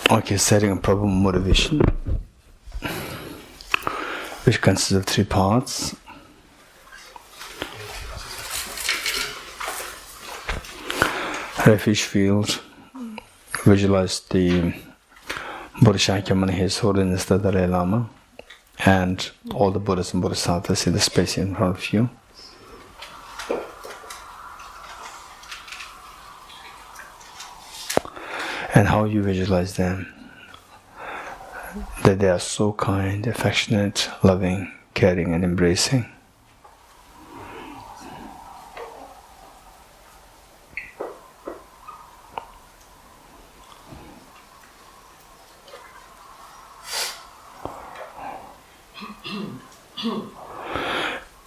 Okay, setting a proper motivation, which consists of 3 parts. Refuge field, visualize the Buddha Shakyamuni, His Holiness the Dalai Lama, and all the Buddhas and Bodhisattvas in the space in front of you. And how you visualize them, that they are so kind, affectionate, loving, caring and embracing.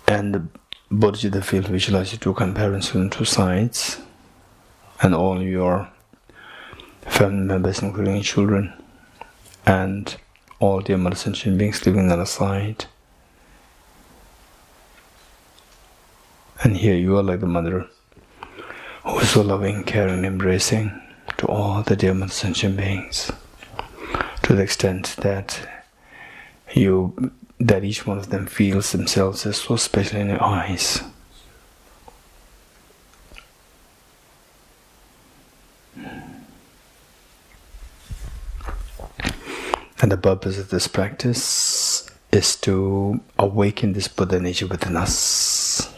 And the Bodhicitta field visualizes 2 comparison on 2 sides, and all your family members, including children, and all the mother sentient beings living on the side. And here you are like the mother, who is so loving, caring, embracing to all the dear mother sentient beings, to the extent that each one of them feels themselves as so special in your eyes. And the purpose of this practice is to awaken this Buddha nature within us.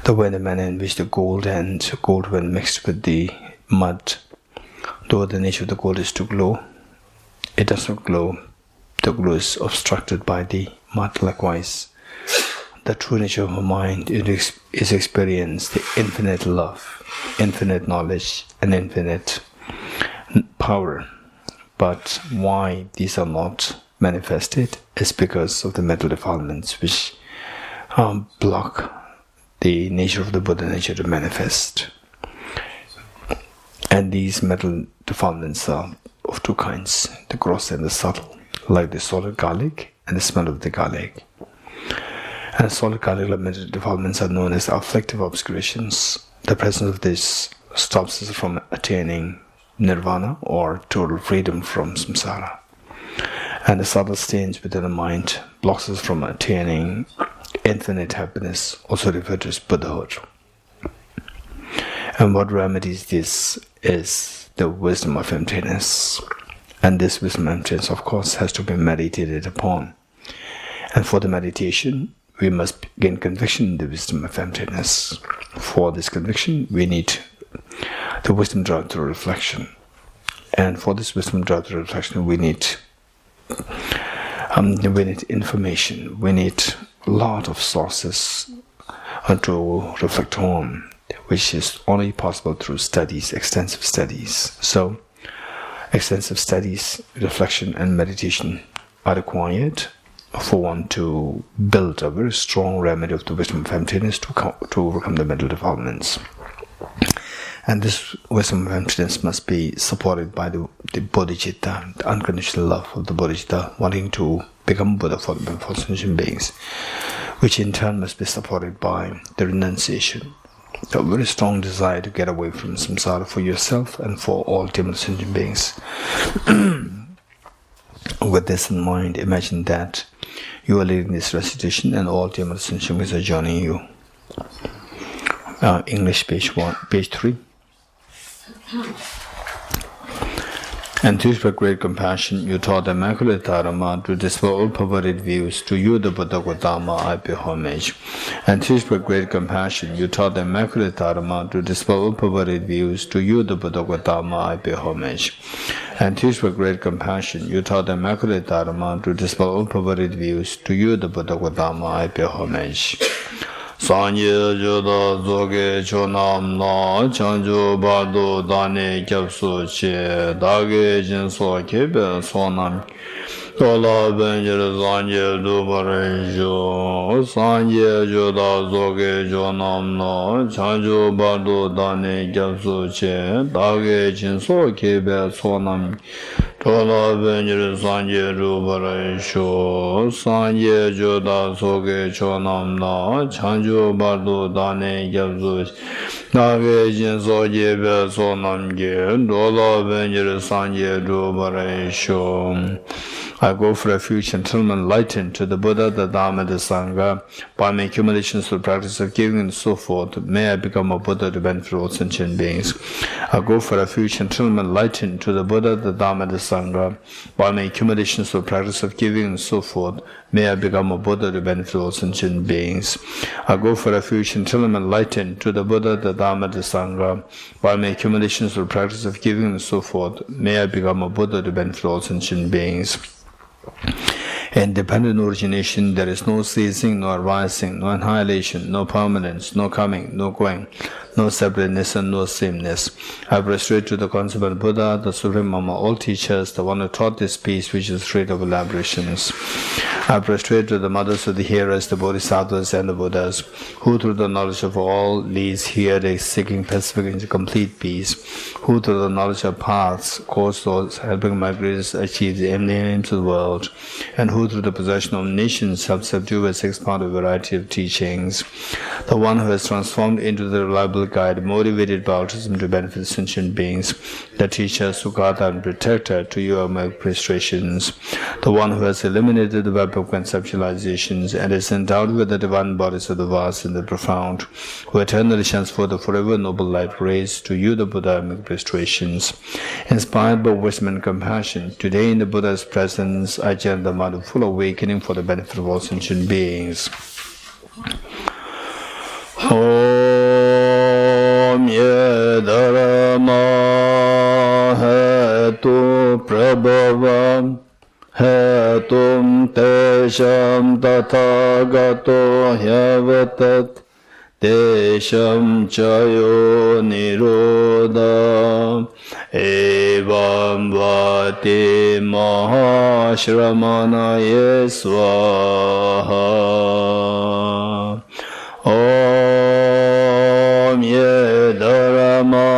The way the manner in which the gold when mixed with the mud, though the nature of the gold is to glow, it does not glow. The glow is obstructed by the mud. Likewise, the true nature of a mind is experience the infinite love, infinite knowledge, and infinite power. But why these are not manifested is because of the mental defilements which block the nature of the Buddha nature to manifest. And these mental defilements are of 2 kinds, the gross and the subtle, like the solid garlic and the smell of the garlic. And solid garlic mental defilements are known as afflictive obscurations. The presence of this stops us from attaining nirvana or total freedom from samsara. And the subtle stains within the mind blocks us from attaining infinite happiness, also referred to as Buddhahood. And what remedies this is the wisdom of emptiness. And this wisdom of emptiness, of course, has to be meditated upon. And for the meditation, we must gain conviction in the wisdom of emptiness. For this conviction, we need the wisdom drawn through reflection. And for this wisdom drawn through reflection, we need information. We need a lot of sources to reflect on, which is only possible through studies, extensive studies. So, extensive studies, reflection and meditation are required for one to build a very strong remedy of the wisdom of emptiness to overcome the mental defilements. And this wisdom of emptiness must be supported by the bodhicitta, the unconditional love of the bodhicitta, wanting to become Buddha for sentient beings, which in turn must be supported by the renunciation, a very strong desire to get away from samsara for yourself and for all sentient beings. With this in mind, imagine that you are leading this recitation and all sentient beings are joining you. English page 3. And through great compassion, you taught the Immaculate Dharma to dispel all perverted views. To you, the Buddha Gautama, I pay homage. And through great compassion, you taught the Immaculate Dharma to dispel all perverted views. To you, the Buddha Gautama, I pay homage. And through great compassion, you taught the Immaculate Dharma to dispel all perverted views. To you, the Buddha Gautama, I pay homage. Sanye joda zoge chonam na chanjo bardo dane kyapsu che dage jinso kebe sonam Tola Benjir Sanje Dubarisho, Sanje Joda Zoge Jonamno, Chanjo Bardo Dane Gyapsu Che, Dage Chinso Kebe Sonam, Tola Benjir Sanje Dubarisho, Sanje Joda Zoge Jonamno, Chanjo Bardo Dane Gyapsu Che, Dage Chinso Kebe Sonam Ge, Tola Benjir Sanje Dubarisho. I go for refuge until enlightened to the Buddha, the Dharma, the Sangha, by my accumulations through practice of giving and so forth. May I become a Buddha to benefit all sentient beings. I go for refuge until enlightened to the Buddha, the Dharma, the Sangha, by my accumulations through practice of giving and so forth. May I become a Buddha to benefit all sentient beings. I go for refuge until I'm enlightened to the Buddha, the Dharma, the Sangha, by my accumulations through practice of giving and so forth. May I become a Buddha to benefit all sentient beings. In dependent origination, there is no ceasing, no arising, no annihilation, no permanence, no coming, no going, no separateness and no sameness. I prostrate to the concept Buddha, the Supreme Mama, all teachers, the one who taught this peace, which is free of elaborations. I prostrate to the mothers of the hearers, the Bodhisattvas and the Buddhas, who through the knowledge of all leads here seeking pacific and complete peace, who through the knowledge of paths, cause those helping migrants achieve the aims of the world, and who through the possession of nations help subdue a six-part variety of teachings, the one who has transformed into the reliable guide, motivated by altruism to benefit sentient beings, the teacher, Sukata and protector, to you are my prostrations, the one who has eliminated the web of conceptualizations and is endowed with the divine bodies of the vast and the profound, who eternally shines forth the forever noble light rays, to you the Buddha make prostrations. Inspired by wisdom and compassion, today in the Buddha's presence, I chant the mind of full awakening for the benefit of all sentient beings. Om ye dharma hetu prabhavam hetum tesham tathagato hyavatat tesham chayo nirodha evam vati mahashramanaye swaha. Om ye dharma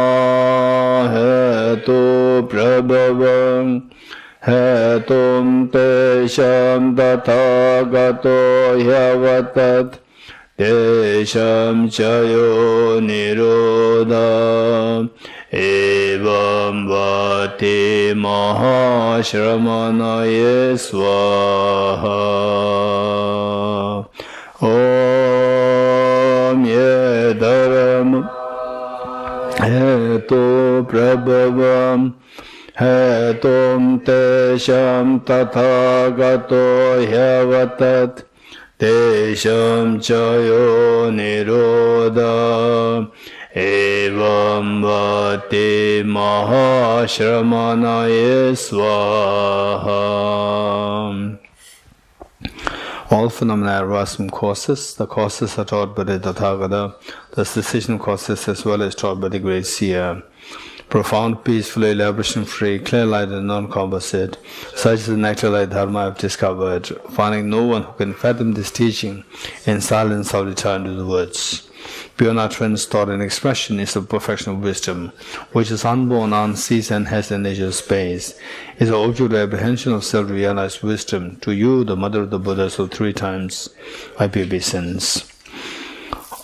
hetu prabhavam hetum tesham tathagato hyavatat tesham chayo nirodha evam vati mahashramanaye swaha. Om ye dharma hetu prabhavam hetum tesham tathagato hyavatat tesham chayo nirodha evam vati mahashramanaye swaha. All phenomena arise from causes. The causes are taught by the Tathagata, the cessation causes as well as taught by the great seer. Profound, peaceful, elaboration-free, clear light and non-composite. Such is the nectar light Dharma I have discovered, finding no one who can fathom this teaching. In silence I will return to the woods. Beyond utterance, thought and expression is the perfection of wisdom, which is unborn, unceased, and has the nature of space. Is the object of apprehension of self-realized wisdom. To you, the mother of the Buddhas, of 3 times I pay obeisance.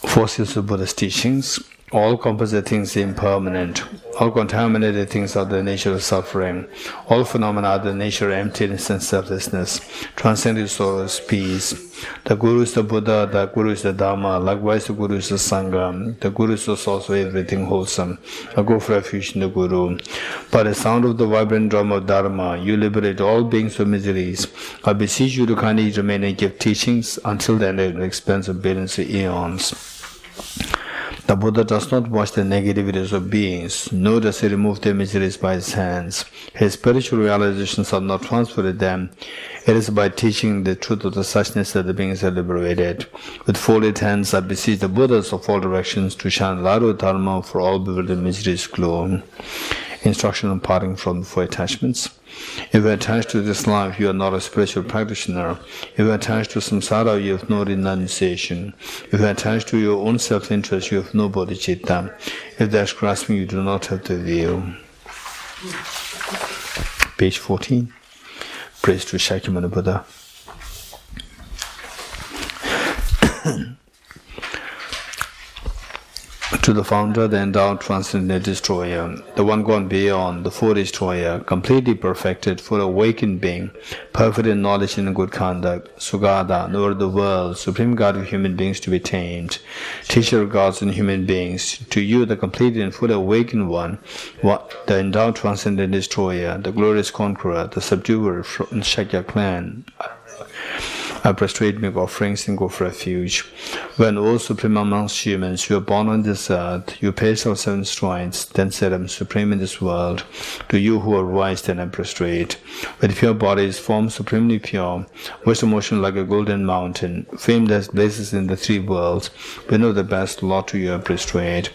Forces of Buddha's teachings. All composite things are impermanent. All contaminated things are the nature of suffering. All phenomena are the nature of emptiness and selflessness. Transcendent sorrow is peace. The Guru is the Buddha, the Guru is the Dharma, likewise the Guru is the Sangha. The Guru is the source of everything wholesome. I go for refuge in the Guru. By the sound of the vibrant drum of Dharma, you liberate all beings from miseries. I beseech you to kindly remain and give teachings until the end of the expense of billions of eons. The Buddha does not watch the negativities of beings, nor does he remove their miseries by his hands. His spiritual realizations are not transferred to them. It is by teaching the truth of the suchness that the beings are liberated. With folded hands I beseech the Buddhas of all directions to shine light of Dharma for all bewildered miseries glow. Instruction on parting from the 4 attachments. If you're attached to this life, you are not a spiritual practitioner. If you're attached to samsara, you have no renunciation. If you're attached to your own self-interest, you have no bodhicitta. If that's grasping, you do not have the view. Page 14. Praise to Shakyamuni Buddha. To the founder, the endowed, transcendent destroyer, the one gone beyond, the four destroyer, completely perfected, full awakened being, perfect in knowledge and good conduct, Sugata, knower of the world, supreme God of human beings to be tamed, teacher of gods and human beings, to you, the complete and full awakened one, the endowed, transcendent destroyer, the glorious conqueror, the subduer from the Shakya clan, I prostrate, make offerings, and go for refuge. When, O Supreme amongst humans, you are born on this earth, you pace our 7 strides, then said, I am supreme in this world. To you who are wise, then I prostrate. With pure bodies, form supremely pure, wisdom motion like a golden mountain, famed as blazes in the 3 worlds, we know the best, Lord, to you I prostrate.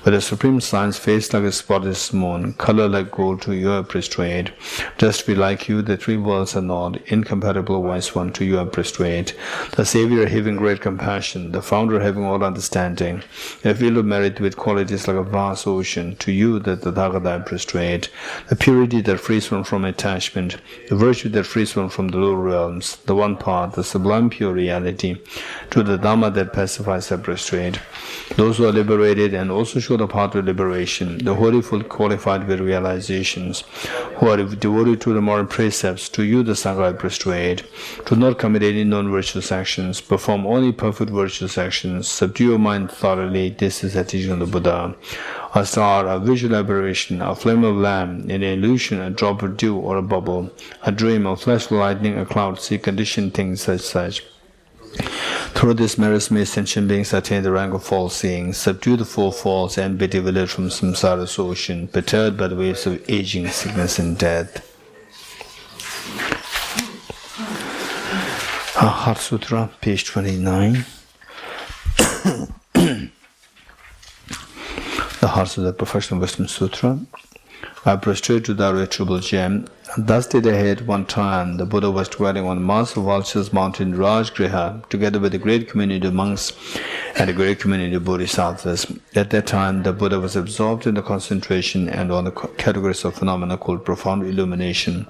With a supreme science, face like a spotless moon, color like gold, to you I prostrate. Just be like you, the 3 worlds are not, incompatible wise one, to you I prostrate. The Savior having great compassion, the Founder having all understanding, a field of merit with qualities like a vast ocean, to you that the Tathagata I prostrate. The purity that frees one from attachment, the virtue that frees one from the lower realms, the one path, the sublime pure reality, to the Dhamma that pacifies I prostrate. Those who are liberated and also show the path to liberation, the holy full qualified with realizations, who are devoted to the moral precepts, to you the Sangha I prostrate. To not commit any non-virtuous actions, perform only perfect virtuous actions, subdue your mind thoroughly, this is the teaching of the Buddha. A star, a visual aberration, a flame of lamp, an illusion, a drop of dew or a bubble, a dream, a flash of lightning, a cloud, see conditioned things such. Through this merits may sentient beings attain the rank of false seeing, subdue the 4 falls, and be delivered from samsara's ocean, perturbed by the waves of aging, sickness, and death. Heart Sutra, page 29. The Heart Sutra, Perfection of Wisdom Sutra. I prostrate to the irretrievable gem. Thus did ahead one time the Buddha was dwelling on Master Vulture's mountain Rajgriha, together with a great community of monks and a great community of bodhisattvas. At that time, the Buddha was absorbed in the concentration and on the categories of phenomena called profound illumination.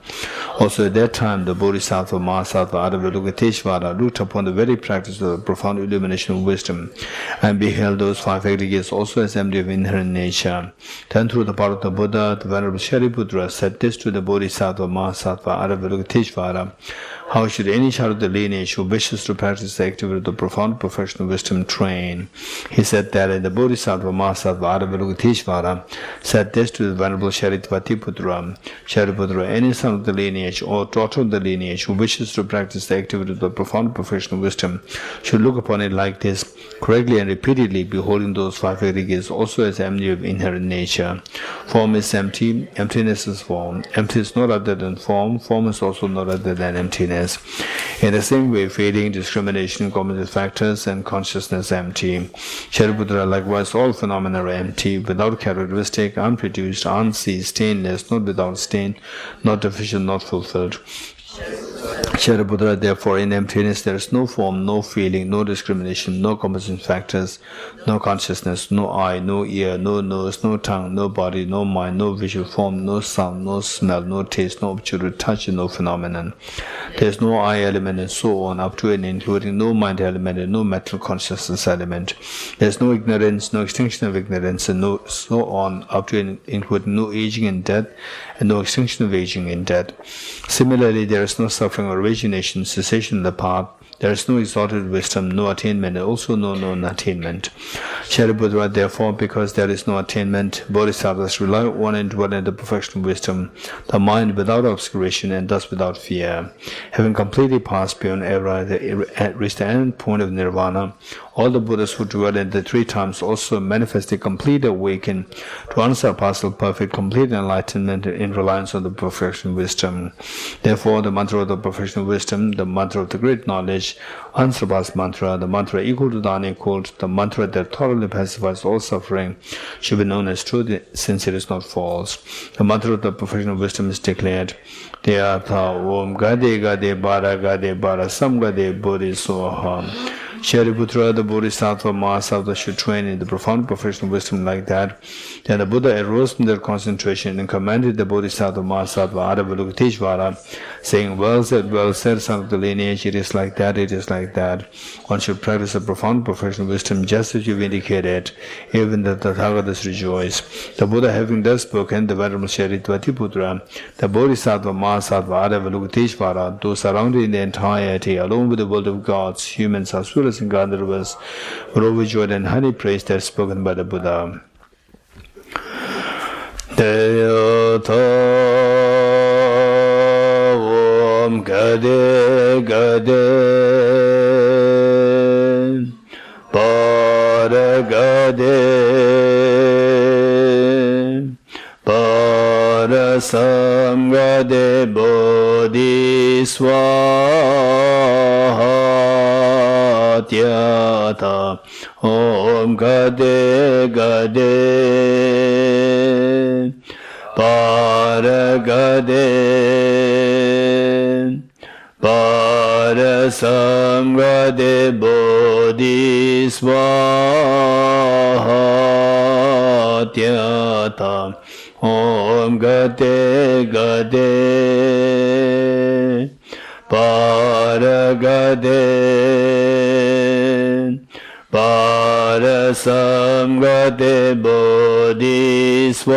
Also at that time, the Bodhisattva Mahasattva Avalokiteshvara looked upon the very practice of the profound illumination of wisdom and beheld those 5 aggregates also as empty of inherent nature. Then through the part of the Buddha, the Venerable Shariputra said this to the Bodhisattva Mahasattva Avalokiteshvara: how should any child of the lineage who wishes to practice the activity of the profound perfection of wisdom train? He said that, and the Bodhisattva Mahasattva Avalokiteshvara said this to the Venerable Shariputra: Shariputra, any son of the lineage or daughter of the lineage who wishes to practice the activity of the profound perfection of wisdom should look upon it like this, correctly and repeatedly, beholding those 5 aggregates also as empty of inherent nature. Form is empty, emptiness is form. Empty is not other than form, form is also not other than emptiness. In the same way, feeling, discrimination, common factors, and consciousness empty. Shariputra, likewise, all phenomena are empty, without characteristic, unproduced, unseen, stainless, not without stain, not deficient, not fulfilled. Shariputra, therefore, in emptiness there is no form, no feeling, no discrimination, no composite factors, no consciousness, no eye, no ear, no nose, no tongue, no body, no mind, no visual form, no sound, no smell, no taste, no objective touch, and no phenomenon. There is no I element and so on, up to and including no mind element and no mental consciousness element. There is no ignorance, no extinction of ignorance, and so on, up to and including no aging and death, and no extinction of aging and death. Similarly, there is no suffering or origination, cessation of the path. There is no exalted wisdom, no attainment, and also no known attainment. Shariputra, therefore, because there is no attainment, bodhisattvas rely on and dwell in the perfection of wisdom, the mind without obscuration and thus without fear. Having completely passed beyond error, reached the end point of nirvana, All the Buddhas who dwell in the three times also manifested complete awakening to unsurpassable perfect complete enlightenment in reliance on the perfection wisdom. Therefore, the mantra of the perfection wisdom, the mantra of the great knowledge, unsurpassed mantra, the mantra equal to the unequal, the mantra that thoroughly pacifies all suffering, should be known as true since it is not false. The mantra of the perfection of wisdom is declared, Deyatha Om Gade Gade Bara Sam Gade Bodhi Soha. Shariputra, the Bodhisattva, Mahasattva should train in the profound perfection of wisdom like that. Then the Buddha arose from their concentration and commanded the Bodhisattva, Mahasattva, Aravalokiteshvara, saying, well said, son of the lineage, it is like that, it is like that. One should practice a profound perfection of wisdom just as you've indicated, even the Tathagatas rejoice. The Buddha having thus spoken, the Venerable Shariputra, the Bodhisattva, Mahasattva, Aravalokiteshvara, those surrounding the entirety, along with the world of gods, humans, as well as in Gandharvas, were overjoyed and highly praised as spoken by the Buddha. Deyatha Om Gade Gade Bara Gade Bara Sam Gade Bodhi Swaha Deyatha Om Gade Gade Bara Gade Bara Sam Gade Bodhi Swaha Deyatha Om Gade Gade Bara Gade Bara Sam Gade Bodhi Swaha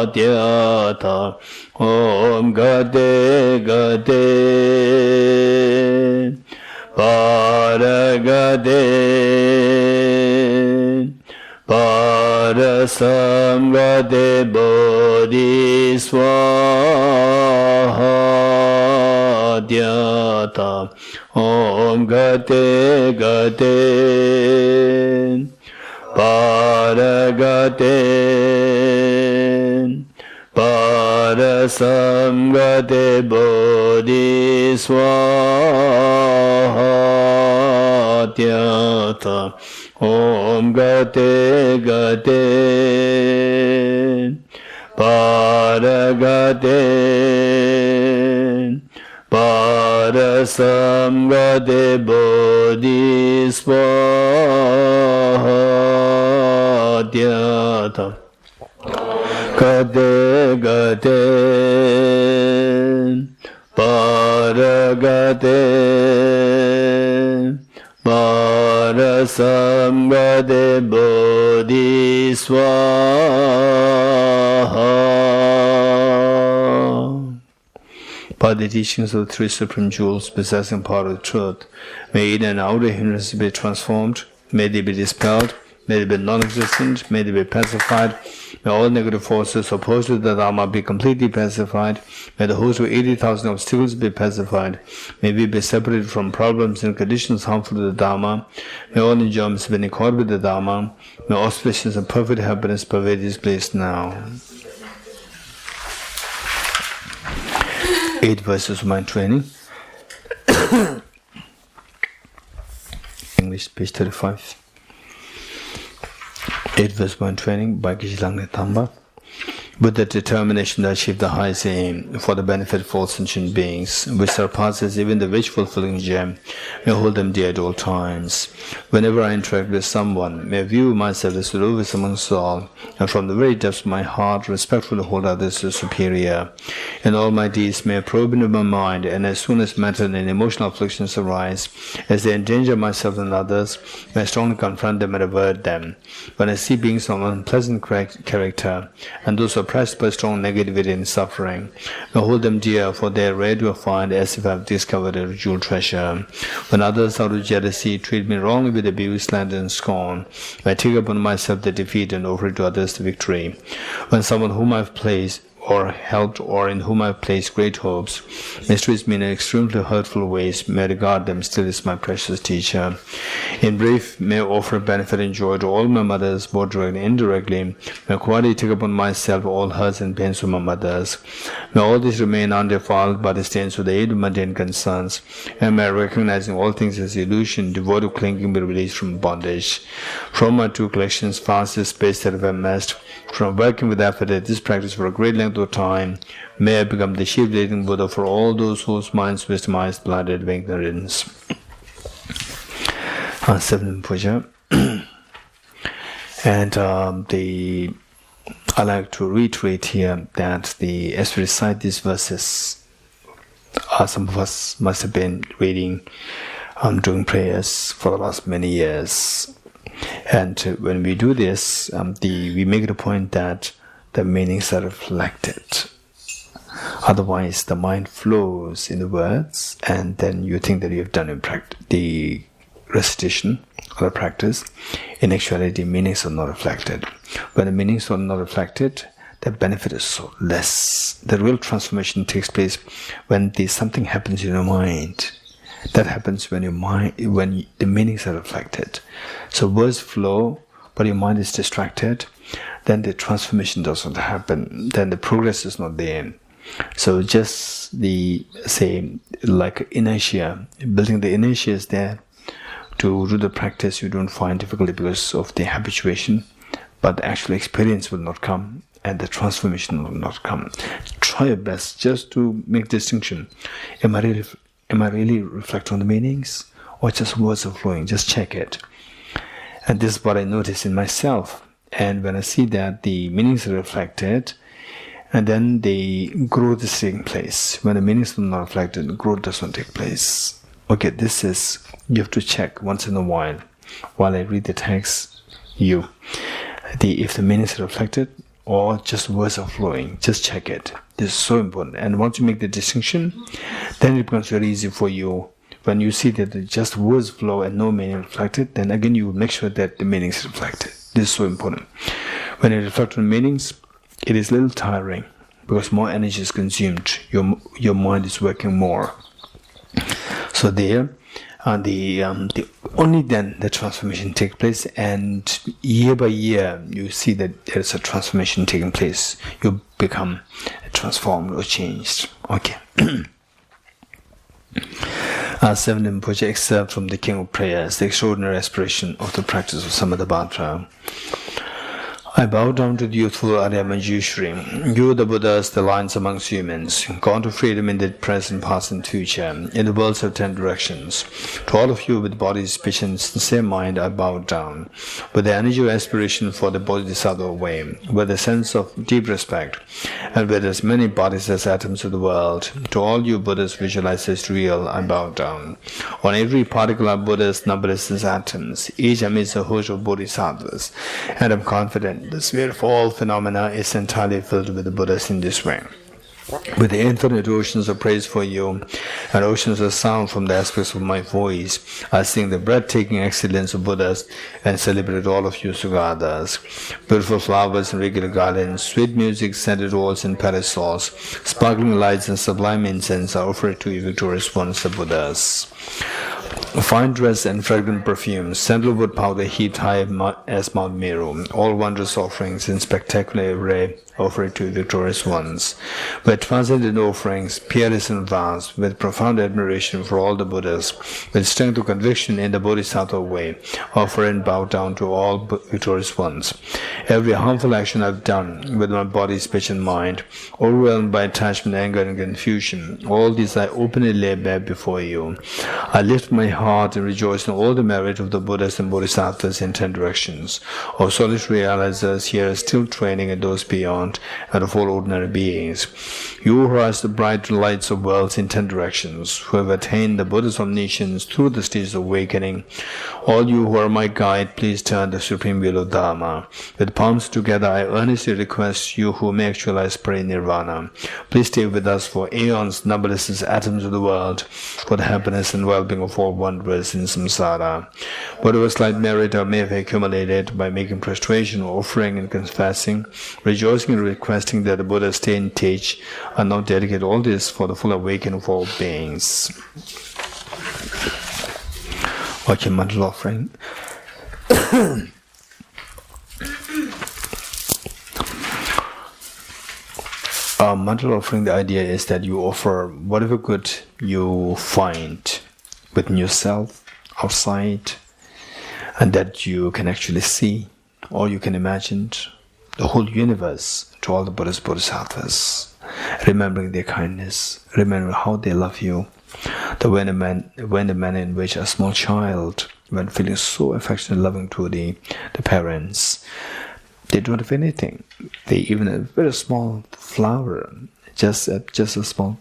Deyatha Om Gade Gade Bara Gade Bara Sam Gade Bodhi Swaha Deyatha Om Gade Gade Bara Gade Bara Sam Gade Bodhi Swaha Deyatha Om Gade Gade Bara Gade Bara Sam Gade Bodhi Swaha Deyatha Gade Gade Bara Gade Bara Sam Gade Bodhi Swaha. By the teachings of the three supreme jewels possessing power of truth, may inner and outer hindrances be transformed, may they be dispelled, may they be non-existent, may they be pacified, may all negative forces opposed to the Dharma be completely pacified, may the host of 80,000 obstacles be pacified, may we be separated from problems and conditions harmful to the Dharma, may all enjoyments be in accord with the Dharma, may auspicious and perfect happiness pervade this place now. 8 verses of mind training. English, page 35. 8 verse 1 training by Geshe Damdul. With the determination to achieve the highest aim for the benefit of all sentient beings, which surpasses even the wish-fulfilling gem, may hold them dear at all times. Whenever I interact with someone, may I view myself as the lowest amongst all, and from the very depths of my heart, respectfully hold others as superior. In all my deeds, may I probe into my mind, and as soon as mental and emotional afflictions arise, as they endanger myself and others, may I strongly confront them and avert them. When I see beings of unpleasant character, and those oppressed by strong negativity and suffering, may I hold them dear, for they are rare to find, as if I have discovered a jewel treasure. When others out of jealousy treat me wrongly with abuse, slander, and scorn, may I take upon myself the defeat and offer it to others the victory. When someone whom I have or helped or in whom I have placed great hopes, mistreats me in extremely hurtful ways, may regard them still as my precious teacher. In brief, may offer benefit and joy to all my mothers, both directly and indirectly. May quietly take upon myself all hurts and pains of my mothers. May all this remain undefiled by the stains of the aid of mundane concerns, and may recognizing all things as illusion, devoid of clinging, be released from bondage. From my two collections, fast the space that I have amassed, from working with effort at this practice for a great length of time, may I become the chief leading Buddha for all those whose minds, wisdom, eyes, blinded with ignorance. Seventh puja. And I like to reiterate here that as we recite these verses, some of us must have been reading, doing prayers for the last many years. And when we do this, we make it a point that the meanings are reflected. Otherwise, the mind flows in the words, and then you think that you have done the recitation or the practice. In actuality, meanings are not reflected. When the meanings are not reflected, the benefit is so less. The real transformation takes place when something happens in your mind. That happens when when the meanings are reflected. So words flow, but your mind is distracted, then the transformation doesn't happen. Then the progress is not there. So just like inertia, building the inertia is there. To do the practice, you don't find difficulty because of the habituation, but the actual experience will not come, and the transformation will not come. Try your best just to make distinction. Am I really reflecting on the meanings, or just words are flowing? Just check it. And this is what I notice in myself. And when I see that the meanings are reflected, and then the growth is taking place. When the meanings are not reflected, growth does not take place. Okay, you have to check once in a while I read the text, if the meanings are reflected or just words are flowing, just check it. This is so important. And once you make the distinction, then it becomes very easy for you. When you see that just words flow and no meaning reflected, then again you will make sure that the meaning is reflected. This is so important. When you reflect on meanings, it is a little tiring because more energy is consumed. Your mind is working more. So there, only then the transformation takes place, and year by year you see that there is a transformation taking place. You become transformed or changed. Okay. Seventh puja, excerpt from the King of Prayers, the extraordinary aspiration of the practice of Samadhi. I bow down to the youthful Arya Manjushri. You, the Buddhas, the lions amongst humans, gone to freedom in the present, past, and future, in the worlds of 10 directions. To all of you with body, speech, and sincere mind, I bow down, with the energy of aspiration for the Bodhisattva way, with a sense of deep respect, and with as many bodies as atoms of the world. To all you Buddhas visualized as real, I bow down. On every particle of Buddhas, numberless as atoms, each amidst a host of Bodhisattvas, and I'm confident the sphere of all phenomena is entirely filled with the Buddhas in this way. With the infinite oceans of praise for you and oceans of sound from the aspects of my voice, I sing the breathtaking excellence of Buddhas and celebrate all of you Sugadas. Beautiful flowers and regular gardens, sweet music, scented walls and parasols, sparkling lights and sublime incense are offered to you victorious ones, the Buddhas. Fine dress and fragrant perfumes, sandalwood powder heaped high as Mount Meru, all wondrous offerings in spectacular array offered to victorious ones. With transcendent offerings, peerless and vast, with profound admiration for all the Buddhas, with strength of conviction in the Bodhisattva way, offer and bow down to all victorious ones. Every harmful action I've done with my body, speech, and mind, overwhelmed by attachment, anger, and confusion, all these I openly lay bare before you. I lift my heart and rejoice in all the merit of the Buddhas and Bodhisattvas in 10 directions, of solitary realizers here still training and those beyond, and of all ordinary beings. You who are as the bright lights of worlds in 10 directions, who have attained the Buddha's omniscience through the stages of awakening, all you who are my guide, please turn the supreme wheel of Dharma. With palms together, I earnestly request you who may actualize Parinirvana, please stay with us for aeons, numberless as atoms of the world, for the happiness and well-being of all one wondrous in samsara. Whatever slight merit I may have accumulated by making prostration, offering and confessing, rejoicing and requesting that the Buddha stay and teach, I now dedicate all this for the full awakening of all beings. Okay, mantra offering. Mantra offering, the idea is that you offer whatever good you find within yourself, outside, and that you can actually see, or you can imagine the whole universe to all the Buddhas, Bodhisattvas, remembering their kindness, remembering how they love you. When the manner in which a small child, when feeling so affectionate and loving to the parents, they don't have anything. They even a very small flower, just a small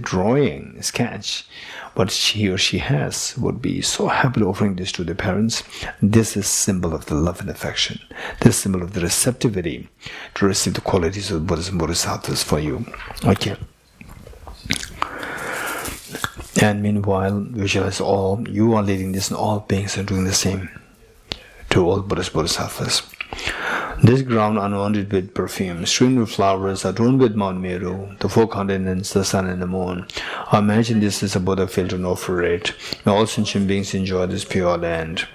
drawing, sketch, what he or she has, would be so happily offering this to the parents. This is symbol of the love and affection. This is symbol of the receptivity to receive the qualities of the Buddhas and Bodhisattvas for you. Okay. And meanwhile, visualize all, you are leading this and all beings are doing the same to all Buddhas, Bodhisattvas. This ground unwanted with perfume, strewn with flowers, adorned with Mount Meru, the four continents, the sun and the moon. I imagine this is a Buddha field and offer it. May all sentient beings enjoy this pure land.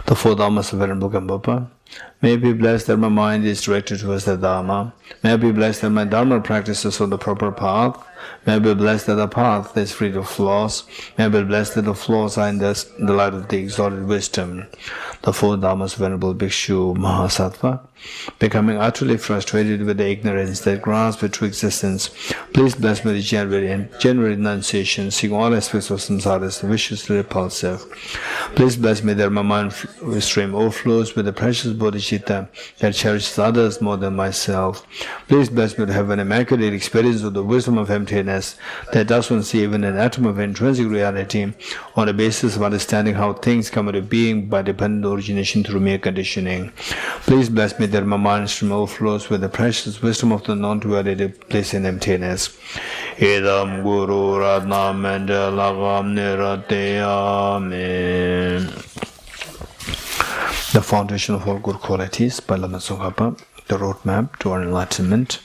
The four Dhammas of Venerable Gambapa. May I be blessed that my mind is directed towards the Dharma. May I be blessed that my Dharma practices on the proper path. May I be blessed that the path is free of flaws. May I be blessed that the flaws are in the light of the exalted wisdom. The four Dhammas of Venerable Bhikshu Mahasattva. Becoming utterly frustrated with the ignorance that grasps the true existence, please bless me with genuine renunciation, seeing all aspects of samsara as viciously repulsive. Please bless me that my mind stream overflows with the precious bodhicitta that cherishes others more than myself. Please bless me to have an immaculate experience of the wisdom of emptiness that does not see even an atom of intrinsic reality on the basis of understanding how things come into being by dependent origination through mere conditioning. Please bless me that my mind stream overflows with the precious wisdom of the non-duality place in emptiness. Idam Guru Ratna Mandalagam Nirate Amen. The foundation of all good qualities by Lama Tsongkhapa, the roadmap to our enlightenment.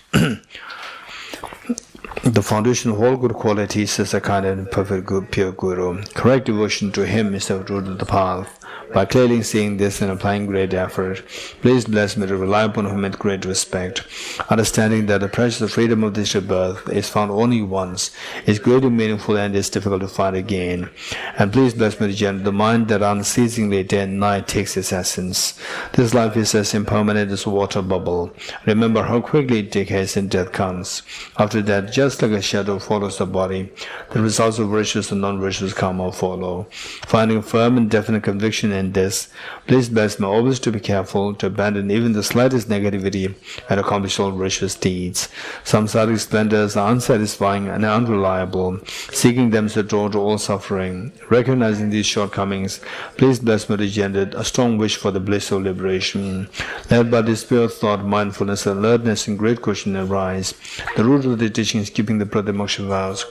The foundation of all good qualities is a kind and perfect good, pure Guru. Correct devotion to him is the root of the path. By clearly seeing this and applying great effort, please bless me to rely upon him with great respect. Understanding that the precious freedom of this rebirth is found only once, is greatly meaningful and is difficult to find again. And please bless me to generate the mind that unceasingly day and night takes its essence. This life is as impermanent as a water bubble. Remember how quickly it decays and death comes. After that, just like a shadow follows the body, the results of virtuous and non-virtuous karma follow. Finding firm and definite conviction in this, please bless me always to be careful to abandon even the slightest negativity and accomplish all virtuous deeds. Samsaric splendors are unsatisfying and unreliable. Seeking them is a door to all suffering. Recognizing these shortcomings, please bless me to generate a strong wish for the bliss of liberation. Led by this pure thought, mindfulness, alertness, and great caution arise. The root of the teaching is keeping the Pratimoksha vows.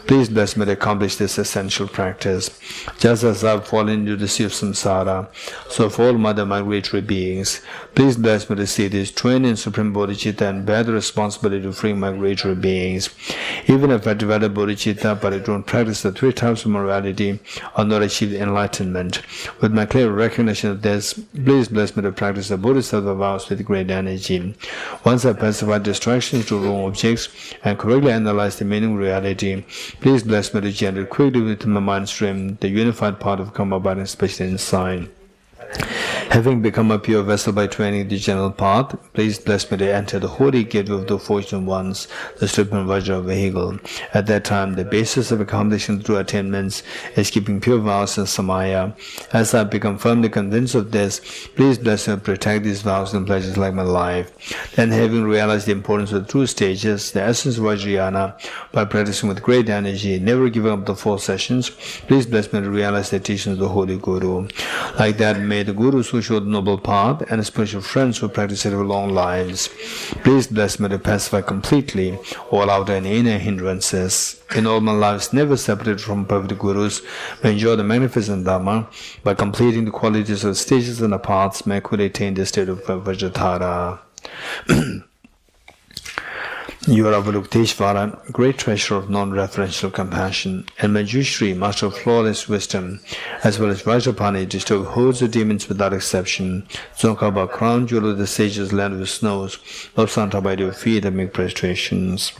Please bless me to accomplish this essential practice. Just as I have fallen into the sea of samsara, samsara. So for all mother migratory beings, please bless me to see this trained in Supreme Bodhicitta and bear the responsibility to free migratory beings. Even if I develop bodhicitta but I don't practice the 3 types of morality or not achieve enlightenment, with my clear recognition of this, please bless me to practice the bodhisattva vows with great energy. Once I pacify distractions to wrong objects and correctly analyze the meaning of reality, please bless me to generate quickly within my mind stream the unified part of karma abiding especially inside. Having become a pure vessel by training the general path, please bless me to enter the holy gateway of the fortunate ones, the Supreme Vajra vehicle. At that time, the basis of accomplishing true attainments is keeping pure vows and samaya. As I become firmly convinced of this, please bless me to protect these vows and pledges like my life. Then, having realized the importance of the true stages, the essence of Vajrayana, by practicing with great energy, never giving up the 4 sessions, please bless me to realize the teachings of the Holy Guru. Like that, may the Gurus who showed the noble path and spiritual friends who practice it for long lives, please bless me to pacify completely all outer and inner hindrances. In all my lives, never separated from perfect Gurus, may enjoy the magnificent Dharma. By completing the qualities of the stages and the paths, may I quickly attain the state of Vajradhara. You are Avalokiteshvara, great treasure of non-referential compassion, and Manjushri, master of flawless wisdom, as well as Vajrapani, destroy hordes of demons without exception. Zonkaba, crown jewel of the sages, land with snows, love Santa by your feet and make prostrations.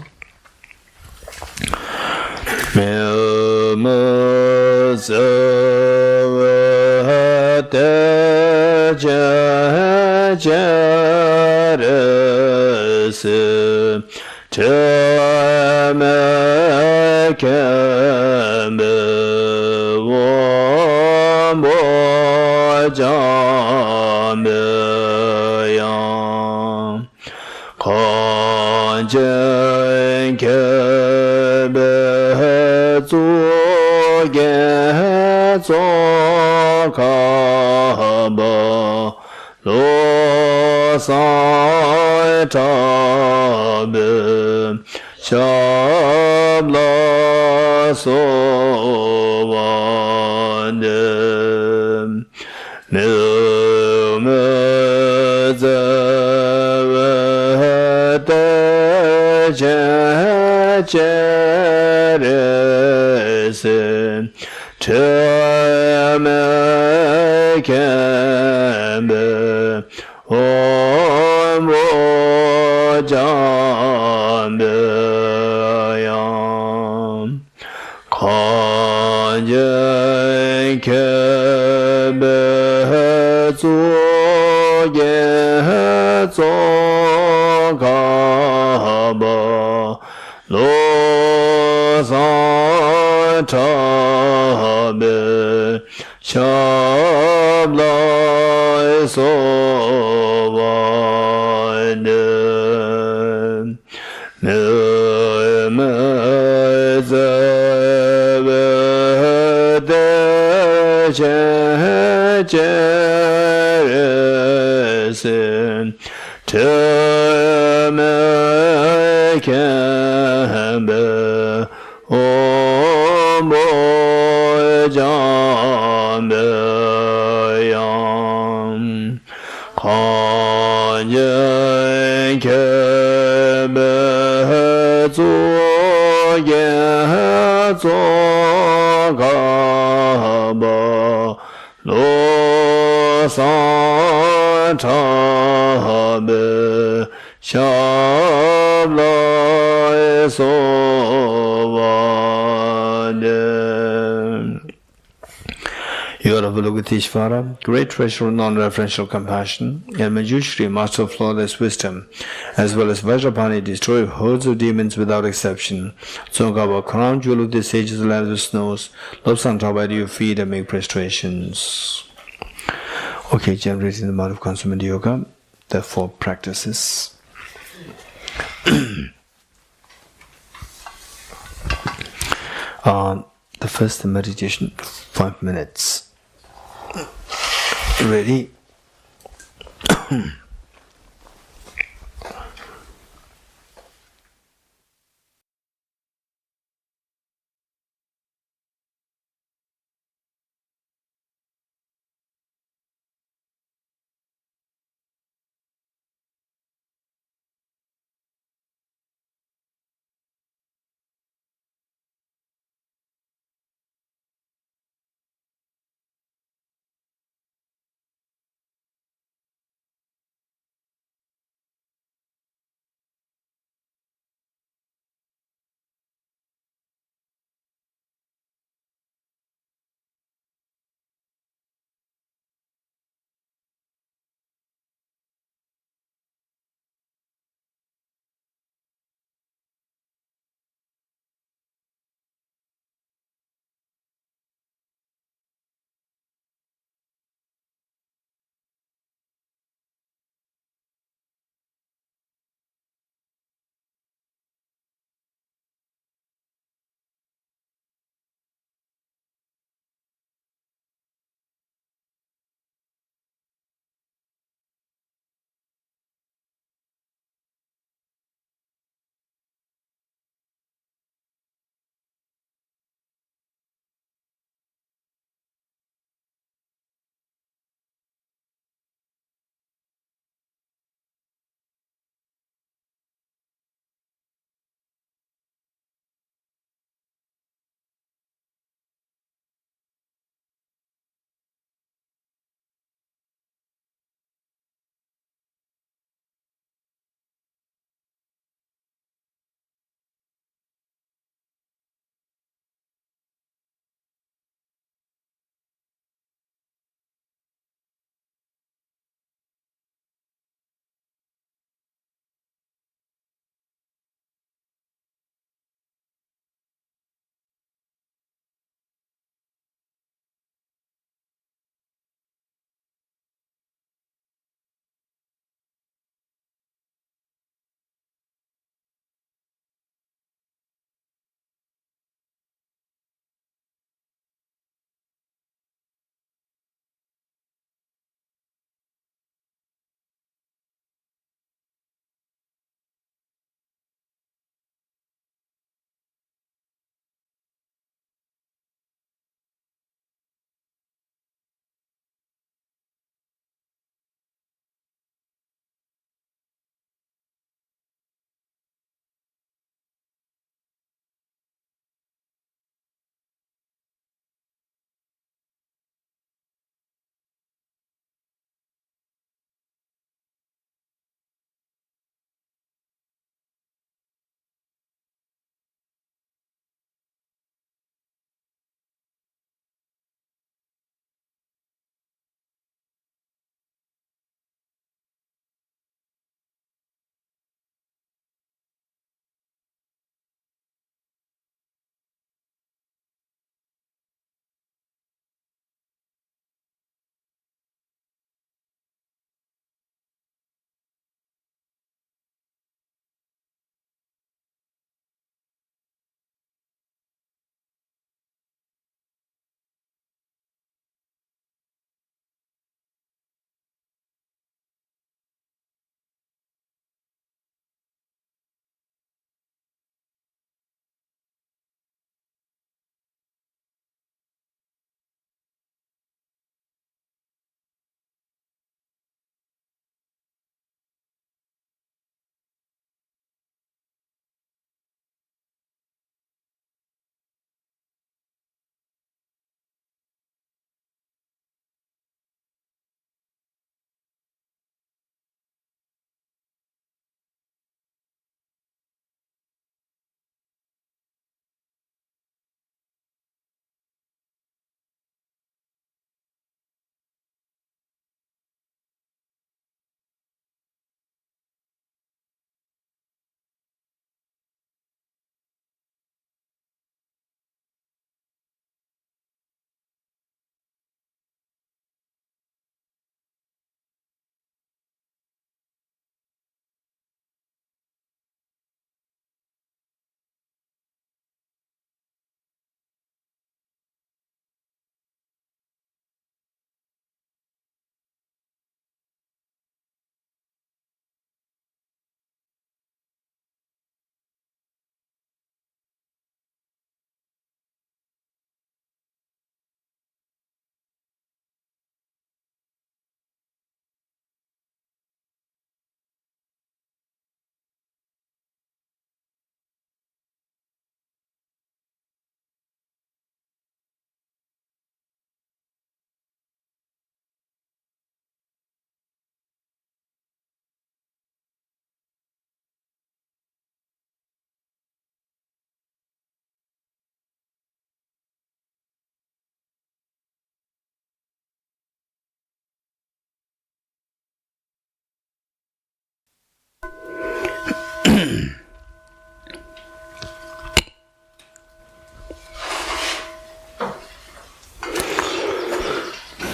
You are Avalokiteshvara, great treasure of non-referential compassion, and Manjushri, master of flawless wisdom, as well as Vajrapani, destroy hordes of demons without exception. Tsongkhapa, crown jewel of the sages, land with snows, love Santa by your feet and make prostrations. Okay, generating the mind of consummate yoga, the 4 practices. The first meditation, 5 minutes. Ready?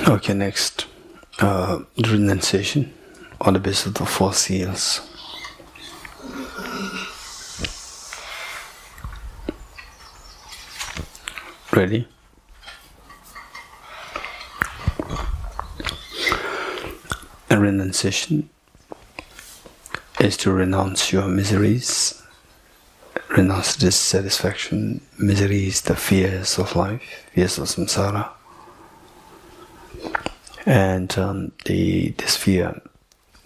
Okay, next, renunciation on the basis of the 4 seals. Ready? A renunciation is to renounce your miseries, renounce dissatisfaction, miseries, the fears of life, fears of samsara. And this fear,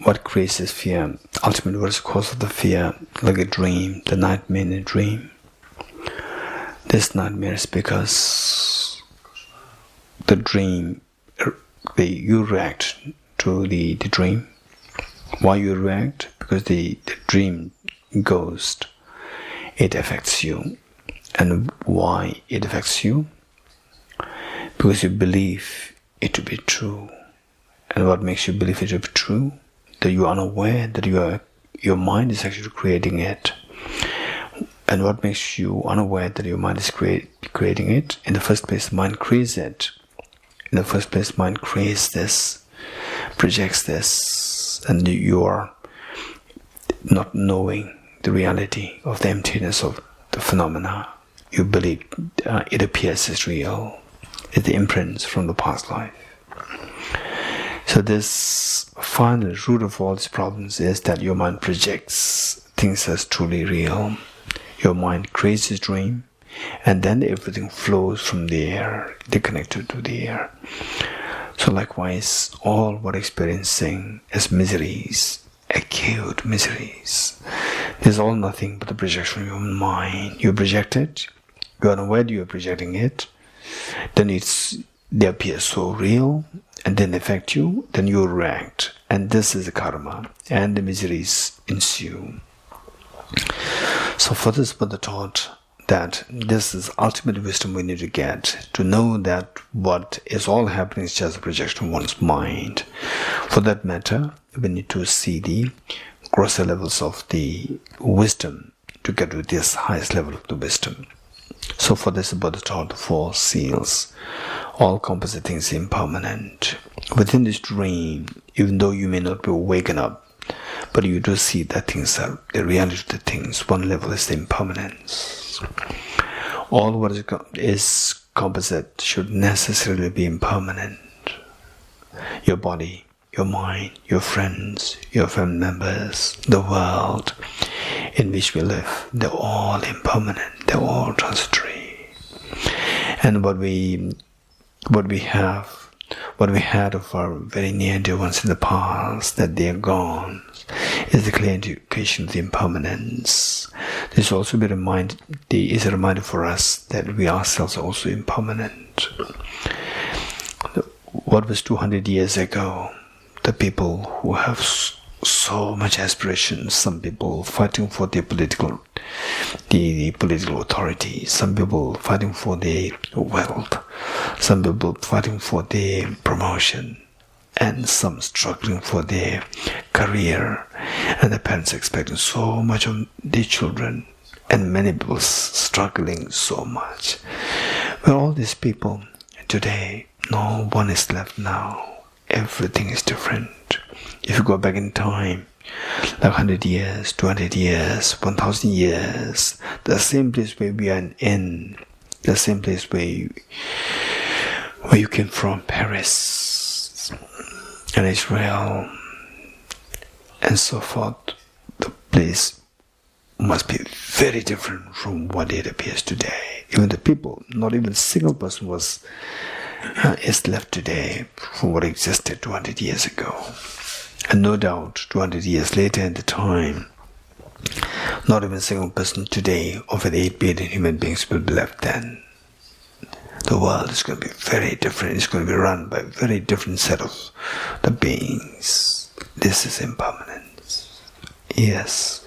what creates this fear? Ultimately, what is the cause of the fear? Like a dream, the nightmare in a dream. This nightmare is because the dream, you react to the dream. Why you react? Because the dream ghost, it affects you. And why it affects you? Because you believe it to be true. And what makes you believe it to be true? That you are unaware that your mind is actually creating it. And what makes you unaware that your mind is creating it? In the first place, mind creates it. In the first place, mind creates this, projects this, and you are not knowing the reality of the emptiness of the phenomena. You believe it appears as real. It's the imprints from the past life. So this final root of all these problems is that your mind projects things as truly real. Your mind creates a dream, and then everything flows from the air. They're connected to the air. So likewise, all we're experiencing is miseries, acute miseries. There's all nothing but the projection of your mind. You project it, you're unaware that you're projecting it, then they appear so real, and then affect you, then you react. And this is the karma, and the miseries ensue. So for this Buddha taught that this is ultimate wisdom we need to get, to know that what is all happening is just a projection of one's mind. For that matter, we need to see the grosser levels of the wisdom to get to this highest level of the wisdom. So for this Buddha taught the 4 seals. All composite things impermanent. Within this dream, even though you may not be waken up, but you do see that things are the reality of the things. One level is the impermanence. All what is composite should necessarily be impermanent. Your body, your mind, your friends, your family members, the world in which we live, they're all impermanent. They're all transitory. And what we had of our very near dear ones in the past, that they are gone, is the clear indication of the impermanence. This also is a reminder for us that we ourselves are also impermanent. What was 200 years ago? The people who have so much aspiration, some people fighting for the political authority, some people fighting for the wealth, some people fighting for the promotion, and some struggling for their career, and the parents expecting so much of their children, and many people struggling so much. Well, all these people today, no one is left now. Everything is different. If you go back in time, like 100 years, 200 years, 1,000 years, the same place where we are in, the same place where you came from, Paris and Israel and so forth, the place must be very different from what it appears today. Even the people, not even a single person is left today from what existed 200 years ago. And no doubt, 200 years later in the time, not even a single person today of the 8 billion human beings will be left then. The world is going to be very different. It's going to be run by a very different set of the beings. This is impermanence. Yes.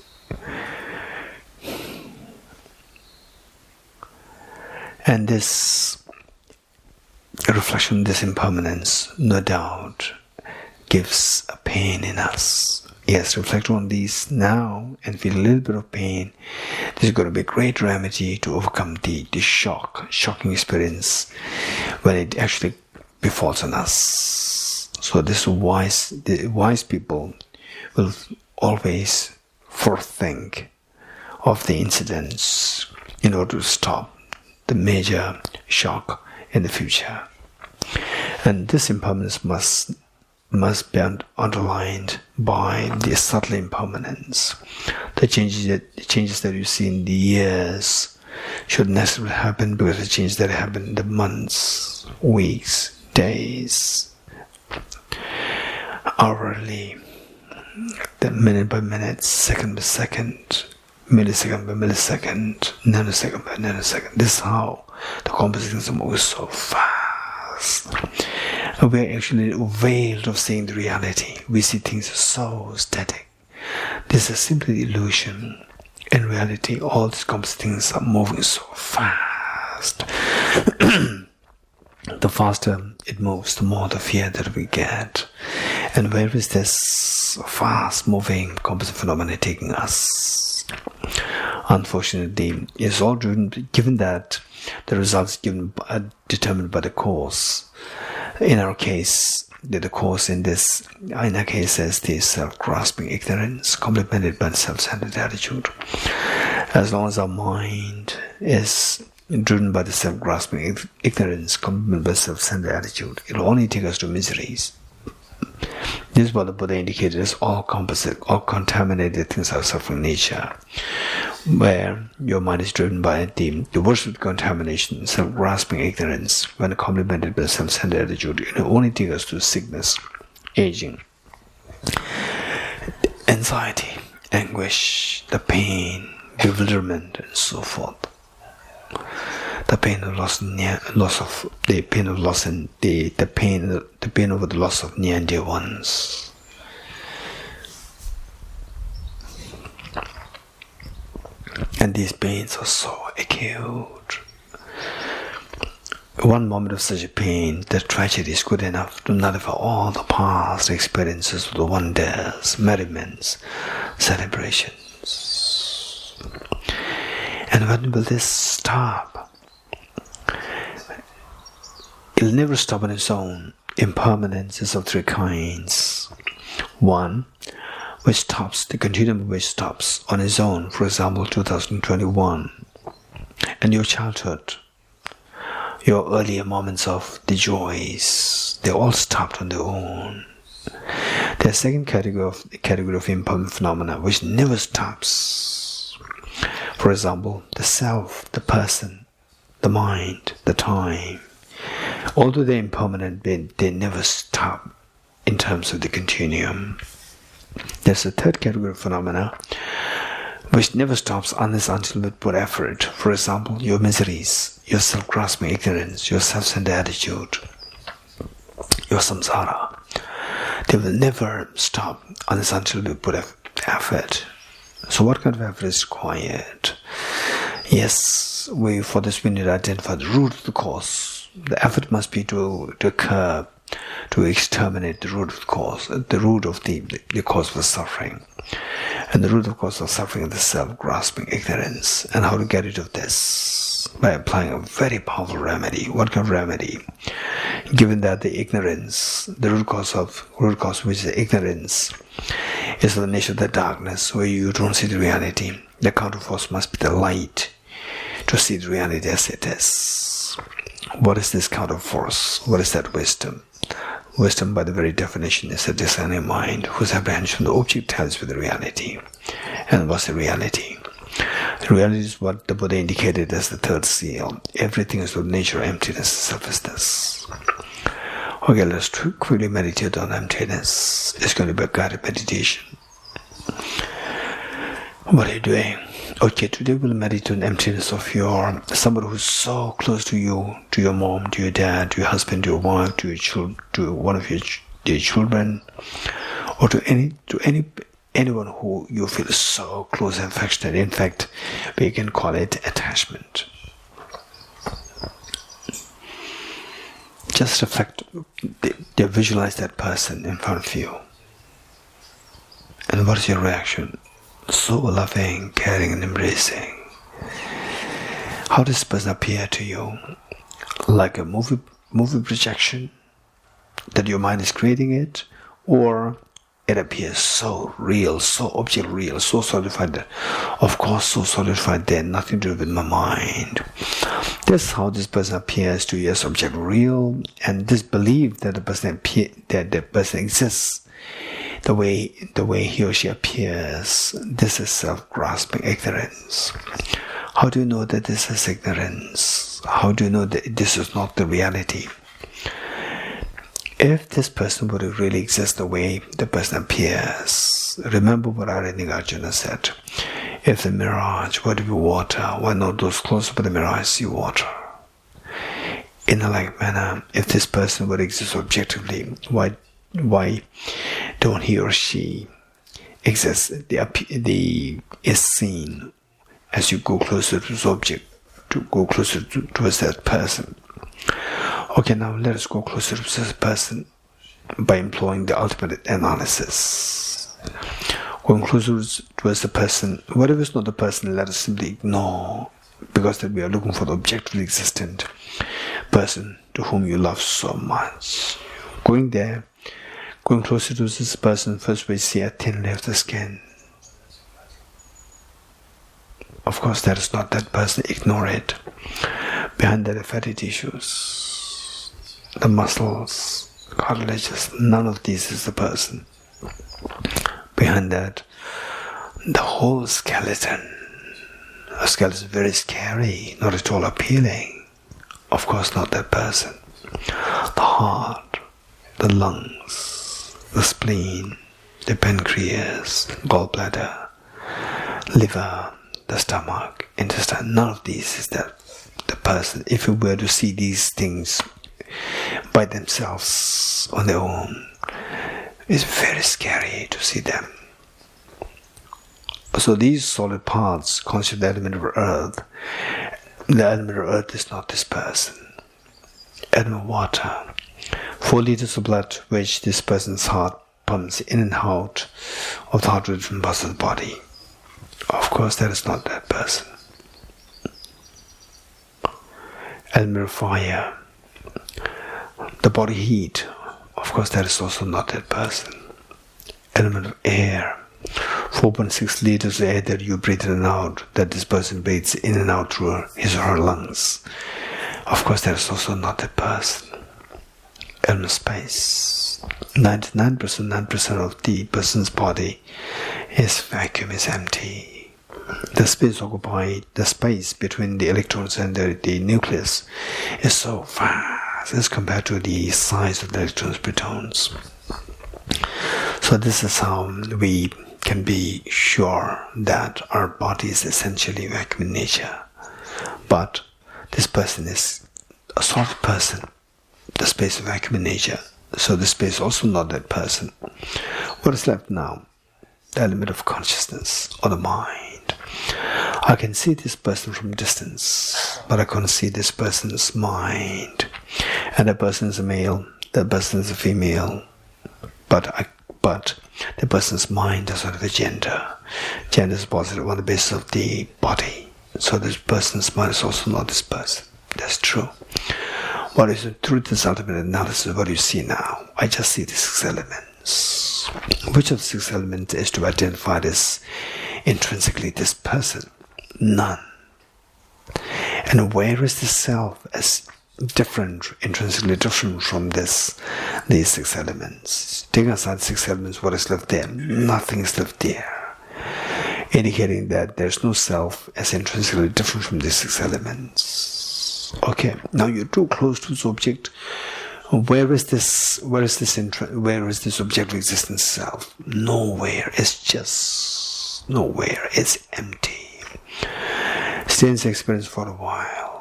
And this reflection, this impermanence, no doubt, gives a pain in us. Yes, reflect on these now and feel a little bit of pain. This is going to be a great remedy to overcome the shocking experience when it actually befalls on us. So the wise people will always forethink of the incidents in order to stop the major shock in the future. And this impermanence must be underlined by the subtle impermanence. The changes that you see in the years should necessarily happen because the changes that happen in the months, weeks, days, hourly, the minute by minute, second by second, millisecond by millisecond, nanosecond by nanosecond. This is how the composite things move so fast. We are actually veiled of seeing the reality. We see things so static. This is simply the illusion. In reality, all these composite things are moving so fast. The faster it moves, the more the fear that we get. And where is this fast-moving composite phenomena taking us? Unfortunately, it's all driven, given that the results are determined by the cause. In our case, the cause in our case is the self-grasping ignorance, complemented by the self-centered attitude. As long as our mind is driven by the self-grasping ignorance, complemented by self-centered attitude, it will only take us to miseries. This is what the Buddha indicated as all composite, all contaminated things are suffering nature, where your mind is driven by the worst contamination, self-grasping ignorance, when complemented by self-centered attitude, it will only take us to sickness, aging, anxiety, anguish, the pain, bewilderment, and so forth. The pain of loss over the loss of near and dear ones. And these pains are so acute. One moment of such a pain, the tragedy is good enough to nullify all the past experiences of the wonders, merriments, celebrations. And when will this stop? It'll never stop on its own. Impermanence is of three kinds. One, which stops, the continuum which stops on its own, for example, 2021, and your childhood, your earlier moments of the joys, they all stopped on their own. There's a second category of impermanent phenomena which never stops. For example, the self, the person, the mind, the time. Although they're impermanent, they never stop in terms of the continuum. There's a third category of phenomena which never stops until we put effort. For example, your miseries, your self-grasping ignorance, your self-centered attitude, your samsara. They will never stop until we put effort. So what kind of effort is required? Yes, for this we need to identify the root of the cause. The effort must be to curb, to exterminate the root of the cause, the root of the cause of suffering. And the root of cause of suffering is the self-grasping ignorance. And how to get rid of this? By applying a very powerful remedy. What kind of remedy? Given that the ignorance, the root cause which is the ignorance, is the nature of the darkness, where you don't see the reality. The counterforce must be the light, to see the reality as it is. What is this counterforce? What is that wisdom? Wisdom, by the very definition, is a discerning mind whose apprehension of the object tells with the reality. And what's the reality? The reality is what the Buddha indicated as the third seal. Everything is of nature, emptiness, selflessness. Okay, let's quickly meditate on emptiness. It's going to be a guided meditation. What are you doing? Okay, today we'll meditate on emptiness of somebody who's so close to you, to your mom, to your dad, to your husband, to your wife, to your children, to one of your children, or to anyone who you feel so close and affectionate. In fact, we can call it attachment. Just visualize that person in front of you. And what is your reaction? So loving, caring, and embracing. How does this person appear to you? Like a movie projection, that your mind is creating it, or it appears so real, so object real, so solidified that, of course, so solidified that nothing to do with my mind. That's how this person appears to you as object real, and this belief that the person exists, the way he or she appears, this is self-grasping ignorance. How do you know that this is ignorance? How do you know that this is not the reality? If this person would really exist the way the person appears, remember what Arjuna said. If the mirage were to be water, why not those close to the mirage see water? In a like manner, if this person would exist objectively, why don't he or she exist? Is seen as you go closer to this object, to go closer towards that person. Okay, now let us go closer to this person by employing the ultimate analysis. Going closer towards the person, whatever is not the person, let us simply ignore, because that we are looking for the objectively existent person to whom you love so much. Going closer to this person, first we see a thin layer of the skin. Of course, that is not that person, ignore it. Behind that are fatty tissues, the muscles, cartilages, none of these is the person. Behind that, the whole skeleton. A skeleton is very scary, not at all appealing. Of course, not that person. The heart, the lungs, the spleen, the pancreas, gallbladder, liver, the stomach, intestine, none of these is that the person. If you were to see these things by themselves on their own, it's very scary to see them. So these solid parts constitute the element of earth. The element of earth is not this person. Element of water, 4 liters of blood which this person's heart pumps in and out of the heart to different parts of the body. Of course, that is not that person. Element of fire, the body heat. Of course, that is also not that person. Element of air, 4.6 liters of air that you breathe in and out, that this person breathes in and out through his or her lungs. Of course, that is also not that person. Element of space, 99% of the person's body is vacuum, is empty. The space occupied, the space between the electrons and the nucleus is so vast as compared to the size of the electrons, protons. So this is how we can be sure that our body is essentially vacuum in nature. But this person is a solid person, the space of vacuum in nature. So the space is also not that person. What is left now? The element of consciousness or the mind. I can see this person from distance, but I can't see this person's mind. And that person is a male, that person is a female, but the person's mind does not have a gender. Gender is positive on the basis of the body. So this person's mind is also not this person. That's true. What is through this ultimate analysis, what do you see now? I just see the 6 elements. Which of the 6 elements is to be identified as intrinsically this person? None. And where is the self as different, intrinsically different from these 6 elements? Taking aside 6 elements, what is left there? Nothing is left there, indicating that there's no self as intrinsically different from these 6 elements. Okay, now you're too close to this object. Where is this objective existence self? Nowhere. It's just nowhere. It's empty. Stay in this experience for a while.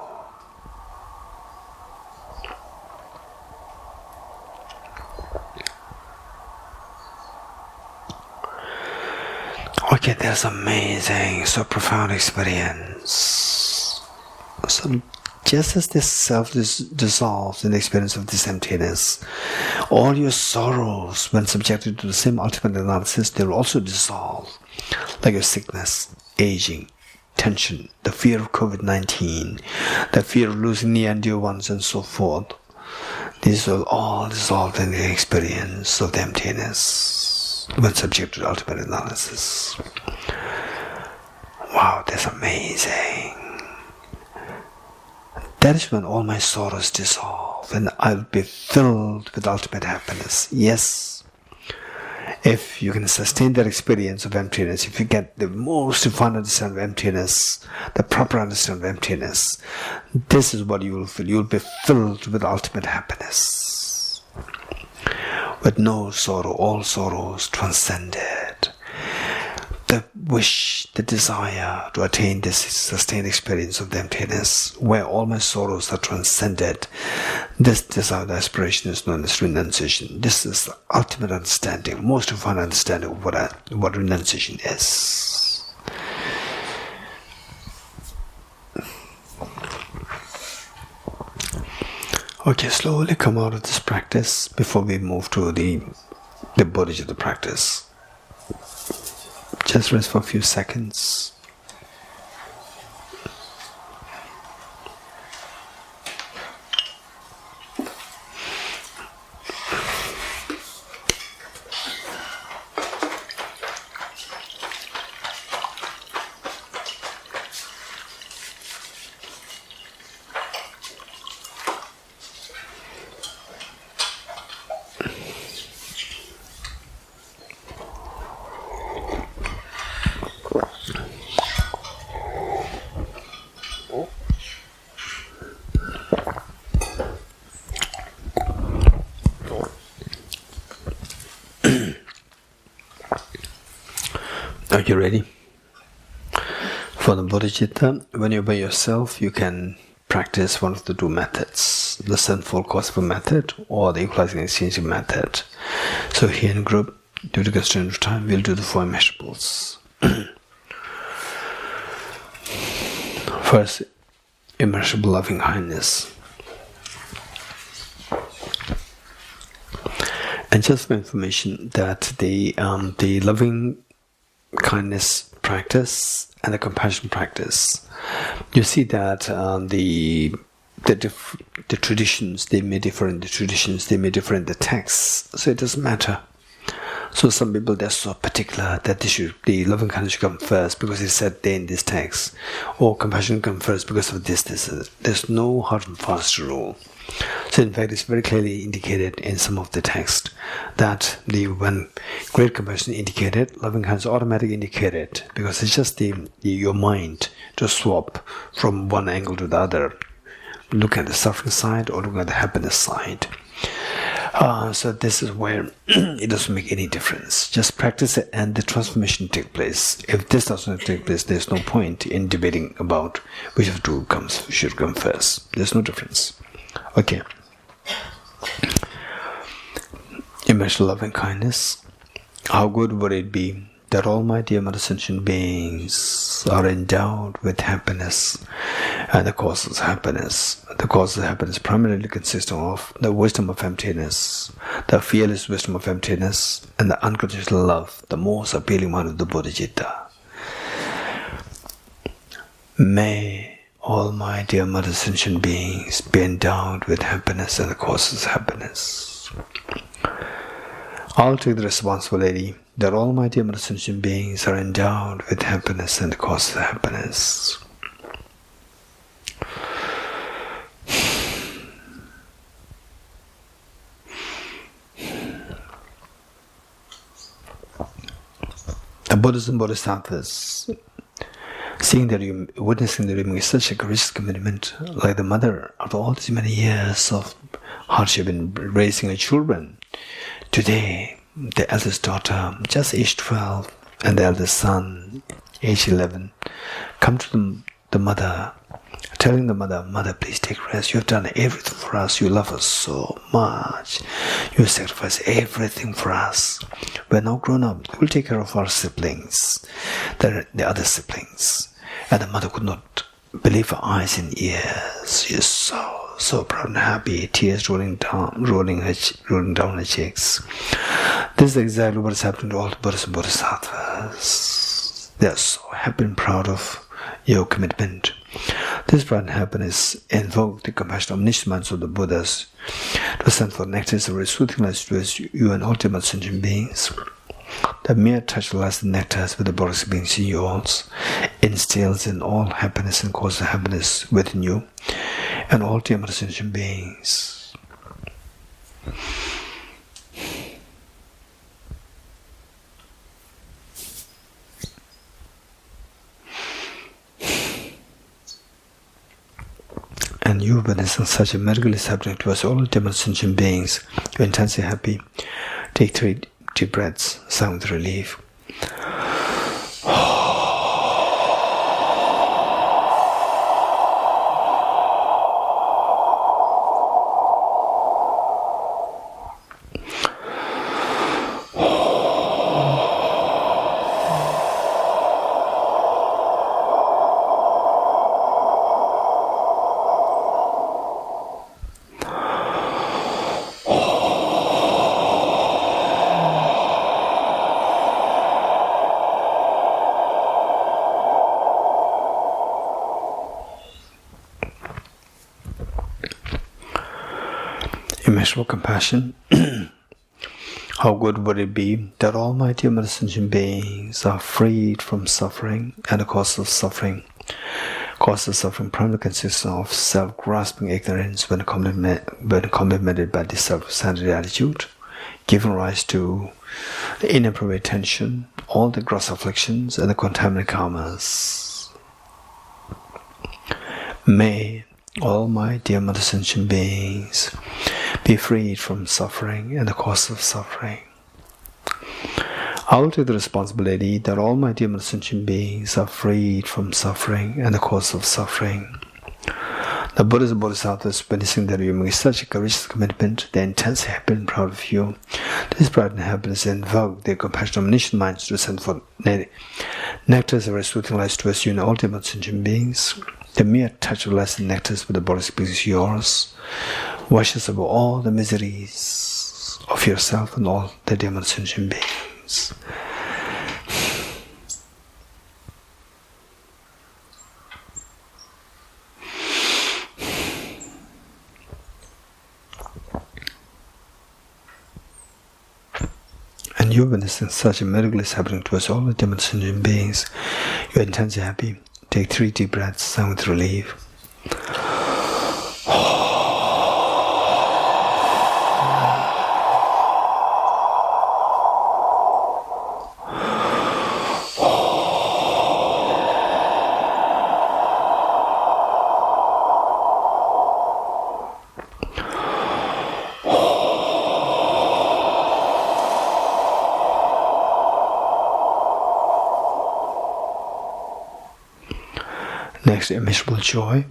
Okay, that's amazing, so profound experience. So just as this self dissolves in the experience of this emptiness, all your sorrows, when subjected to the same ultimate analysis, they will also dissolve, like your sickness, aging, tension, the fear of COVID-19, the fear of losing near and dear ones, and so forth. These will all dissolve in the experience of the emptiness when subject to ultimate analysis. Wow, that's amazing. That is when all my sorrows dissolve and I'll be filled with ultimate happiness. Yes. If you can sustain that experience of emptiness, if you get the most refined understanding of emptiness, the proper understanding of emptiness, this is what you will feel. You will be filled with ultimate happiness. With no sorrow, all sorrows transcended. The wish, the desire to attain this sustained experience of the emptiness, where all my sorrows are transcended, this desire, the aspiration is known as renunciation. This is the ultimate understanding, most refined understanding of what renunciation is. Okay, slowly come out of this practice before we move to the body of the practice. Just rest for a few seconds. Are you ready? For the bodhicitta, when you're by yourself, you can practice one of the two methods, the sinful causative method or the equalizing exchanging method. So here in group, due to constraint of time, we'll do the four immeasurables. First, immeasurable loving kindness. And just for information that the loving kindness practice and the compassion practice, you see that the traditions, they may differ in the traditions, they may differ in the texts, so it doesn't matter. So some people, they're so particular that the loving kindness should come first because it's said there in this text, or compassion come first because of this. There's no hard and fast rule. So in fact, it's very clearly indicated in some of the text that when great compassion indicated, loving kindness automatically indicated, because it's just your mind to swap from one angle to the other, look at the suffering side or look at the happiness side. So this is where it doesn't make any difference. Just practice it and the transformation take place. If this doesn't take place, there's no point in debating about which of the two should come first. There's no difference. Okay. Immeasurable loving kindness. How good would it be that all my dear mother sentient beings are endowed with happiness and the causes of happiness. The causes of happiness primarily consist of the wisdom of emptiness, the fearless wisdom of emptiness, and the unconditional love, the most appealing one of the bodhicitta. May all my dear mother sentient beings be endowed with happiness and the causes of happiness. I'll take the responsibility that all my dear mother sentient beings are endowed with happiness and the causes of happiness. The Buddhas and Bodhisattvas, witnessing that you're making such a courageous commitment, like the mother, after all these many years of hardship in raising her children, today the eldest daughter, just aged 12, and the eldest son, age 11, come to the mother, telling the mother, "Mother, please take rest. You have done everything for us. You love us so much. You sacrifice everything for us. We're now grown up. We'll take care of our siblings, the other siblings." And the mother could not believe her eyes and ears. She is so proud and happy, tears rolling down her cheeks. This is exactly what is happening to all the Buddhas and Bodhisattvas. They are so happy and proud of your commitment. This bright happiness invoked the compassion omniscient minds of the Buddhas to send for nectars of soothing lights towards you and ultimate sentient beings. The mere touch of lights and nectars with the Buddha's beings in yours instills in all happiness and causes happiness within you and all ultimate sentient beings. And you witnessing such a miracle is happening to us all ultimate sentient beings. You're intensely happy. Take 3 deep breaths, sound with relief. Immeasurable compassion. How good would it be that all my dear sentient beings are freed from suffering and the cause of suffering. Cause of suffering primarily consists of self-grasping ignorance when committed by this self-centered attitude, giving rise to the inappropriate tension, all the gross afflictions and the contaminated karmas. May all my dear mother sentient beings be freed from suffering and the cause of suffering. I will take the responsibility that all my dear sentient beings are freed from suffering and the cause of suffering. The Buddhas and Bodhisattvas witnessing that you make such a courageous commitment, they are intensely happy and proud of you. This pride and happiness invoke their compassionate omniscient minds to send for nectars of soothing lights towards you and ultimate sentient beings. The mere touch of lights and nectars with the Buddha's beings is yours. Washes away all the miseries of yourself and all the demon sentient beings. And you witnessing such a miracle is happening to us all the demon sentient beings. You are intensely happy. Take 3 deep breaths, sound with relief. Next, immeasurable joy.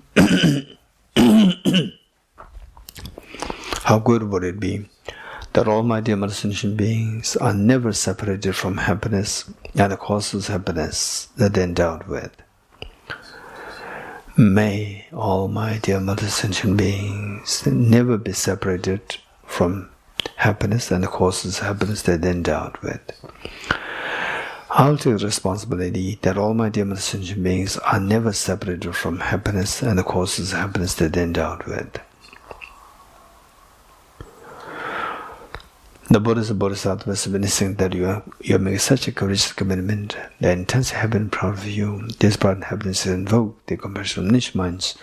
How good would it be that all my dear sentient beings are never separated from happiness and the causes of happiness that they're endowed with. May all my dear sentient beings never be separated from happiness and the causes of happiness that they're endowed with. I'll take the responsibility that all my dear sentient beings are never separated from happiness and the causes of happiness that they're endowed with. The Buddhas and Bodhisattvas witnessing that you are making such a courageous commitment, they are intensely happy and proud of you. This pride and happiness invoke the compassion of niche minds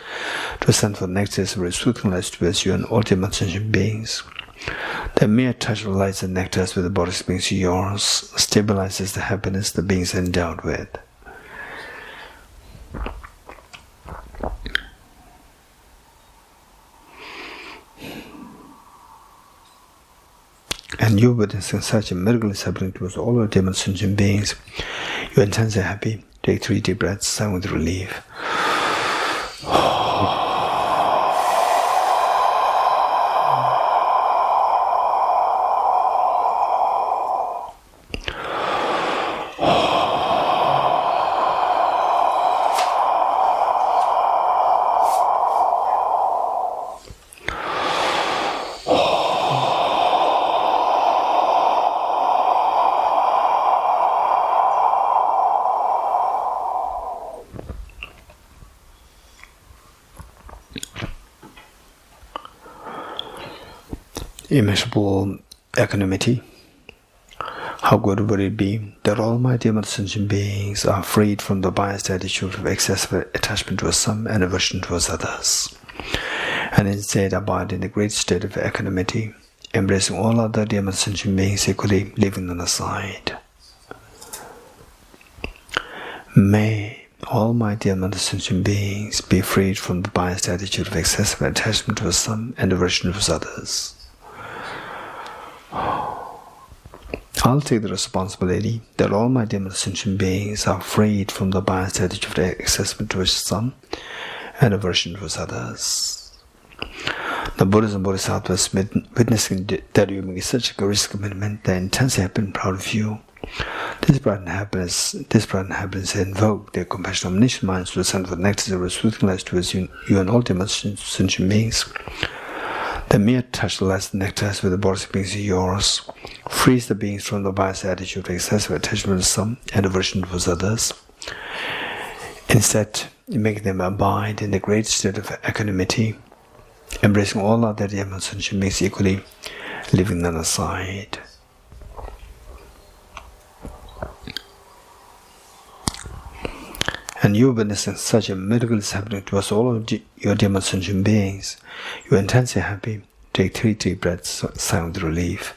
to send for nectars of soothing lights towards you and ultimate sentient beings. The mere touch of lights and nectars with the Buddha's beings yours stabilizes the happiness the beings are endowed with. And you witnessing such a miracle is happening to us all our demon sentient beings. You are intensely happy. Take 3 deep breaths, sound with relief. immeasurable equanimity. How good would it be that all my dear sentient beings are freed from the biased attitude of excessive attachment towards some and aversion towards others, and instead abide in the great state of equanimity, embracing all other dear sentient beings equally, leaving none aside. May all my dear sentient beings be freed from the biased attitude of excessive attachment towards some and aversion towards others. I'll take the responsibility that all my dear sentient beings are freed from the biased attitude of excessive towards some and aversion towards others. The Buddhas and Bodhisattvas witnessing that you make such a courageous commitment, they intensely have been proud of you. This pride and happiness invoke their compassionate omniscient minds to descend for the nectar of soothing light towards you and all dear sentient beings. The mere touch the last nectar with the bodies of beings yours frees the beings from the biased attitude of excessive attachment to some and aversion towards others. Instead, you make them abide in the great state of equanimity, embracing all other dear sentient beings equally, leaving none aside. And you witnessing such a miracle is happening to us, all of your dear sentient beings. You are intensely happy. Take 3 deep breaths, sigh with relief.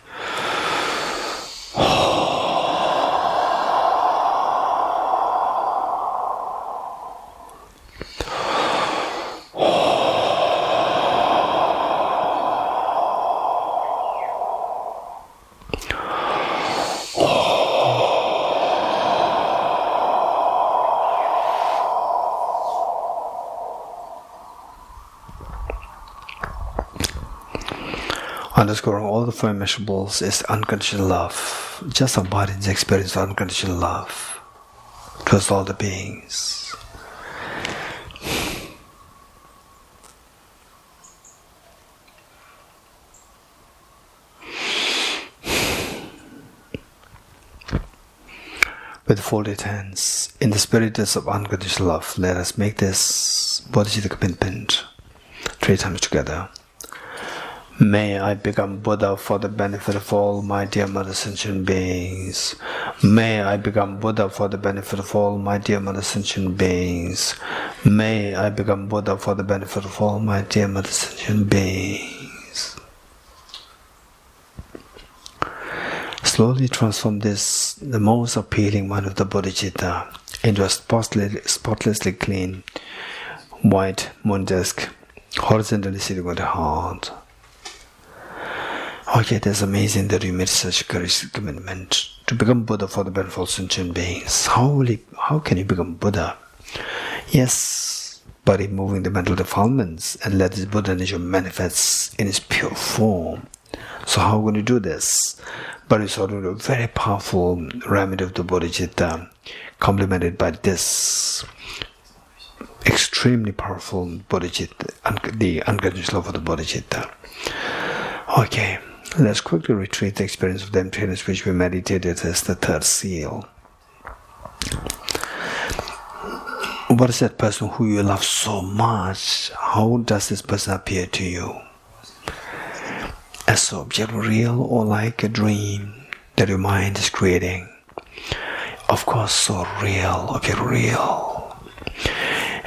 Underscoring all the four immeasurables is unconditional love. Just abide in the experience of unconditional love towards all the beings. With folded hands, in the spirit of unconditional love, let us make this bodhicitta commitment 3 times together. May I become Buddha for the benefit of all my dear mother sentient beings. May I become Buddha for the benefit of all my dear mother sentient beings. May I become Buddha for the benefit of all my dear mother sentient beings. Slowly transform this, the most appealing one of the bodhicitta, into a spotlessly clean, white moon disk, horizontally sitting on the heart. Okay, that's amazing that you made such a courageous commitment to become Buddha for the benefit of all sentient beings. How can you become Buddha? Yes, by removing the mental defilements and let this Buddha nature manifest in its pure form. So how are we going to do this? By resorting to a very powerful remedy of the bodhicitta, complemented by this extremely powerful bodhicitta, the unconditional love of the bodhicitta. Okay, let's quickly retrieve the experience of the emptiness which we meditated as the third seal. What is that person who you love so much? How does this person appear to you? As so object real or like a dream that your mind is creating? Of course, so real, object real.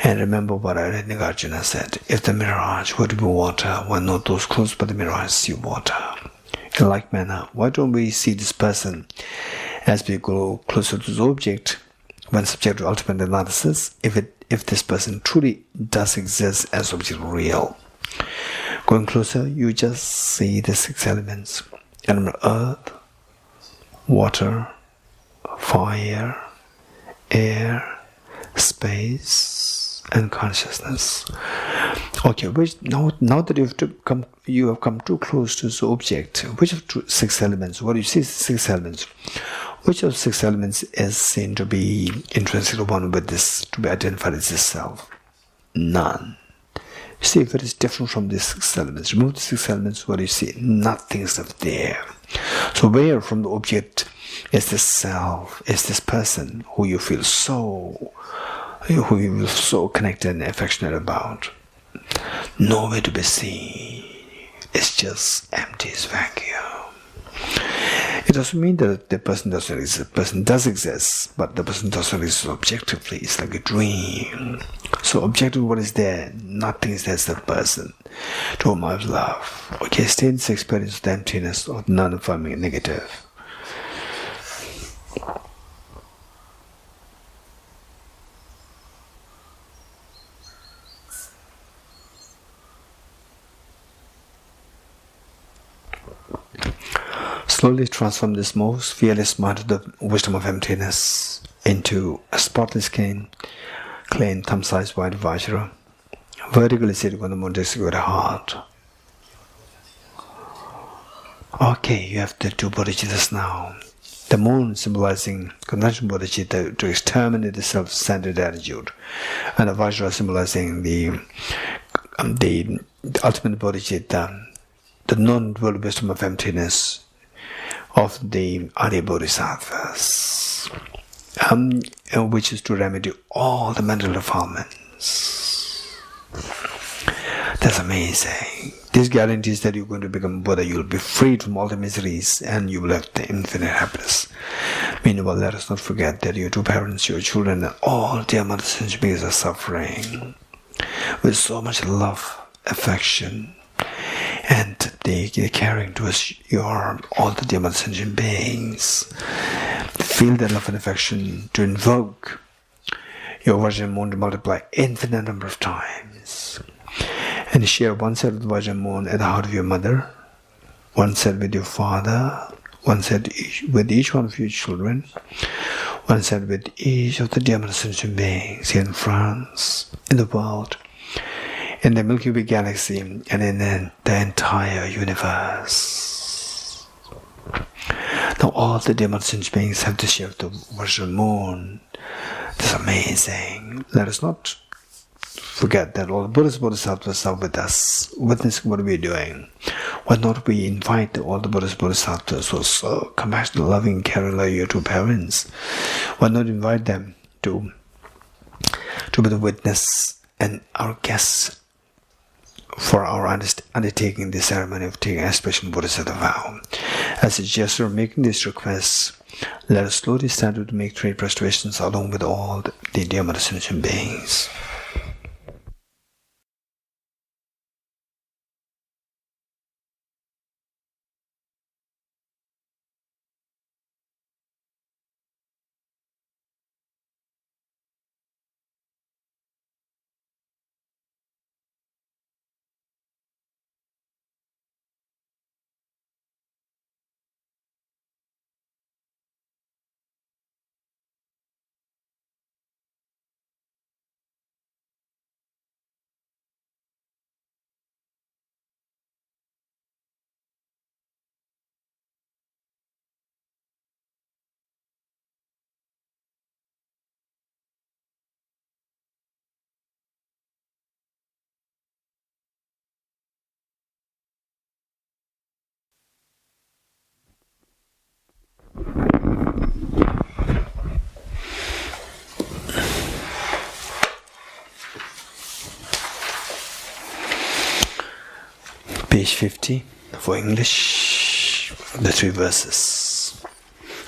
And remember what Nagarjuna said, if the mirage were to be water, why not those close by the mirage see water? In like manner, why don't we see this person as we go closer to the object, when subject to ultimate analysis, if this person truly does exist as object real? Going closer, you just see the 6 elements: element earth, water, fire, air, space, and consciousness. Okay, now that you have come too close to the object, which of 6 elements? What do you see? 6 elements. Which of 6 elements is seen to be intrinsically one with this, to be identified as this self? None. See if it is different from these 6 elements. Remove the 6 elements, what do you see? Nothing is left there. So where from the object is this self, is this person who you feel so connected and affectionate about? Nowhere to be seen. It's just empty as vacuum. It doesn't mean that the person doesn't exist. The person does exist, but the person doesn't exist objectively. It's like a dream. So objectively, what is there? Nothing is there. It's the person to whom I love. Okay, stay in this experience of the emptiness of non-affirming negative. Slowly transform this most fearless mind of the wisdom of emptiness into a spotless clean thumb-sized white Vajra, vertically sitting on the moon district with a heart. Okay, you have the two bodhicittas now. The moon symbolizing conventional bodhicitta to exterminate the self-centered attitude, and the Vajra symbolizing the ultimate bodhicitta, the non-dual wisdom of emptiness of the Arya Bodhisattvas, which is to remedy all the mental defilements. That's amazing. This guarantees that you're going to become Buddha. You'll be freed from all the miseries and you will have the infinite happiness. Meanwhile, let us not forget that your two parents, your children, and all their mothers and beings are suffering with so much love, affection, and they caring towards all the dear sentient beings. Feel that love and affection to invoke your Vajra moon to multiply infinite number of times. And share one side of the Vajra moon at the heart of your mother, one side with your father, one side with each one of your children, one side with each of the dear sentient beings here in France, in the world, in the Milky Way galaxy, and in the entire universe. Now all the demon sentient beings have to share the Vajra moon. That's amazing. Let us not forget that all the Buddhas Bodhisattvas are with us, witnessing what we are doing. Why not we invite all the Buddhas Bodhisattvas who are so compassionate, loving, caring like your two parents? Why not invite them to be the witness and our guests for our undertaking the ceremony of taking aspiration Bodhisattva vow. As a gesture of making this request, let us slowly stand to make three prostrations along with all the dear Mother sentient beings. Page 50 for English, the three verses.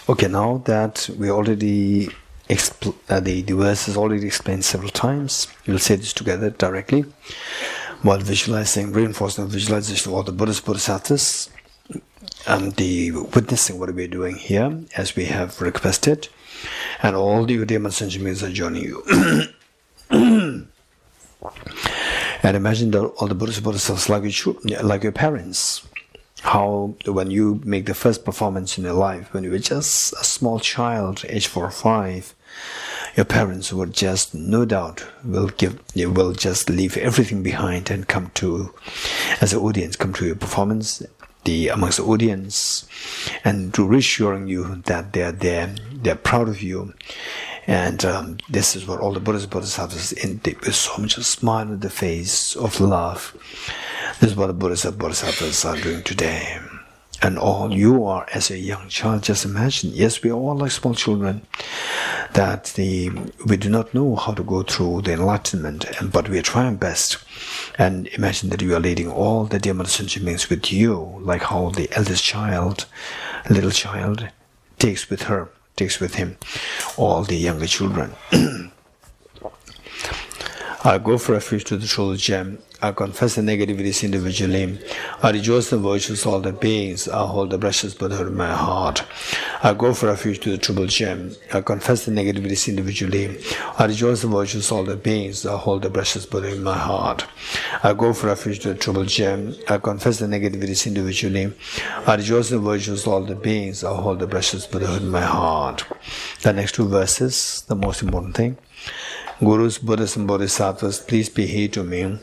Okay, now that we already the verses already explained several times, we'll say this together directly while visualizing, reinforcing the visualization of all the Buddhas, Bodhisattvas, the witnessing what we're doing here as we have requested, and all the Udayama sentient beings are joining you. And imagine that all the Buddhas, Bodhisattvas like your parents. How when you make the first performance in your life, when you were just a small child, age 4 or 5, your parents would just, no doubt, will just leave everything behind and come to, as an audience, come to your performance, amongst the audience, and to reassuring you that they are there, they're proud of you. And this is what all the Buddhas, Bodhisattvas, with so much a smile on the face of love. This is what the Buddhas and Bodhisattvas are doing today. And all you are as a young child, just imagine, yes, we are all like small children. that we do not know how to go through the enlightenment, but we are trying best. And imagine that you are leading all the dear sentient beings with you, like how the eldest child, little child, takes with him all the younger children. I go for refuge to the true gem. I confess the negativities individually. I rejoice in the virtues of all the beings. I hold the precious Buddha in my heart. I go for refuge to the triple gem. I confess the negativities individually. I rejoice in the virtues of all the beings. I hold the precious Buddha in my heart. I go for refuge to the triple gem. I confess the negativities individually. I rejoice in the virtues of all the beings. I hold the precious Buddha in my heart. The next two verses, the most important thing. Gurus, Buddhas and Bodhisattvas, please be here to me.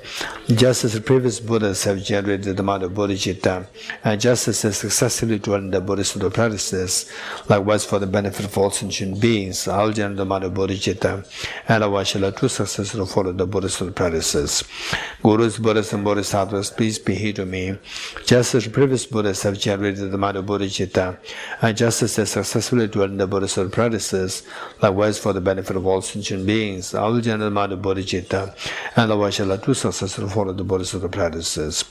Just as the previous Buddhas have generated the mind of bodhicitta, and just as they successfully dwell in the Bodhisattva practices, likewise for the benefit of all sentient beings, I'll generate the mind of bodhicitta, and I shall have true success to follow the Bodhisattva practices. Gurus, Buddhas and Bodhisattvas, please be here to me. Just as the previous Buddhas have generated the mind of bodhicitta, and just as they successfully dwell in the Bodhisattva practices, likewise for the benefit of all sentient beings, I will generate the mind of bodhicitta, and I shall have true success to follow the Bodhisattva practices.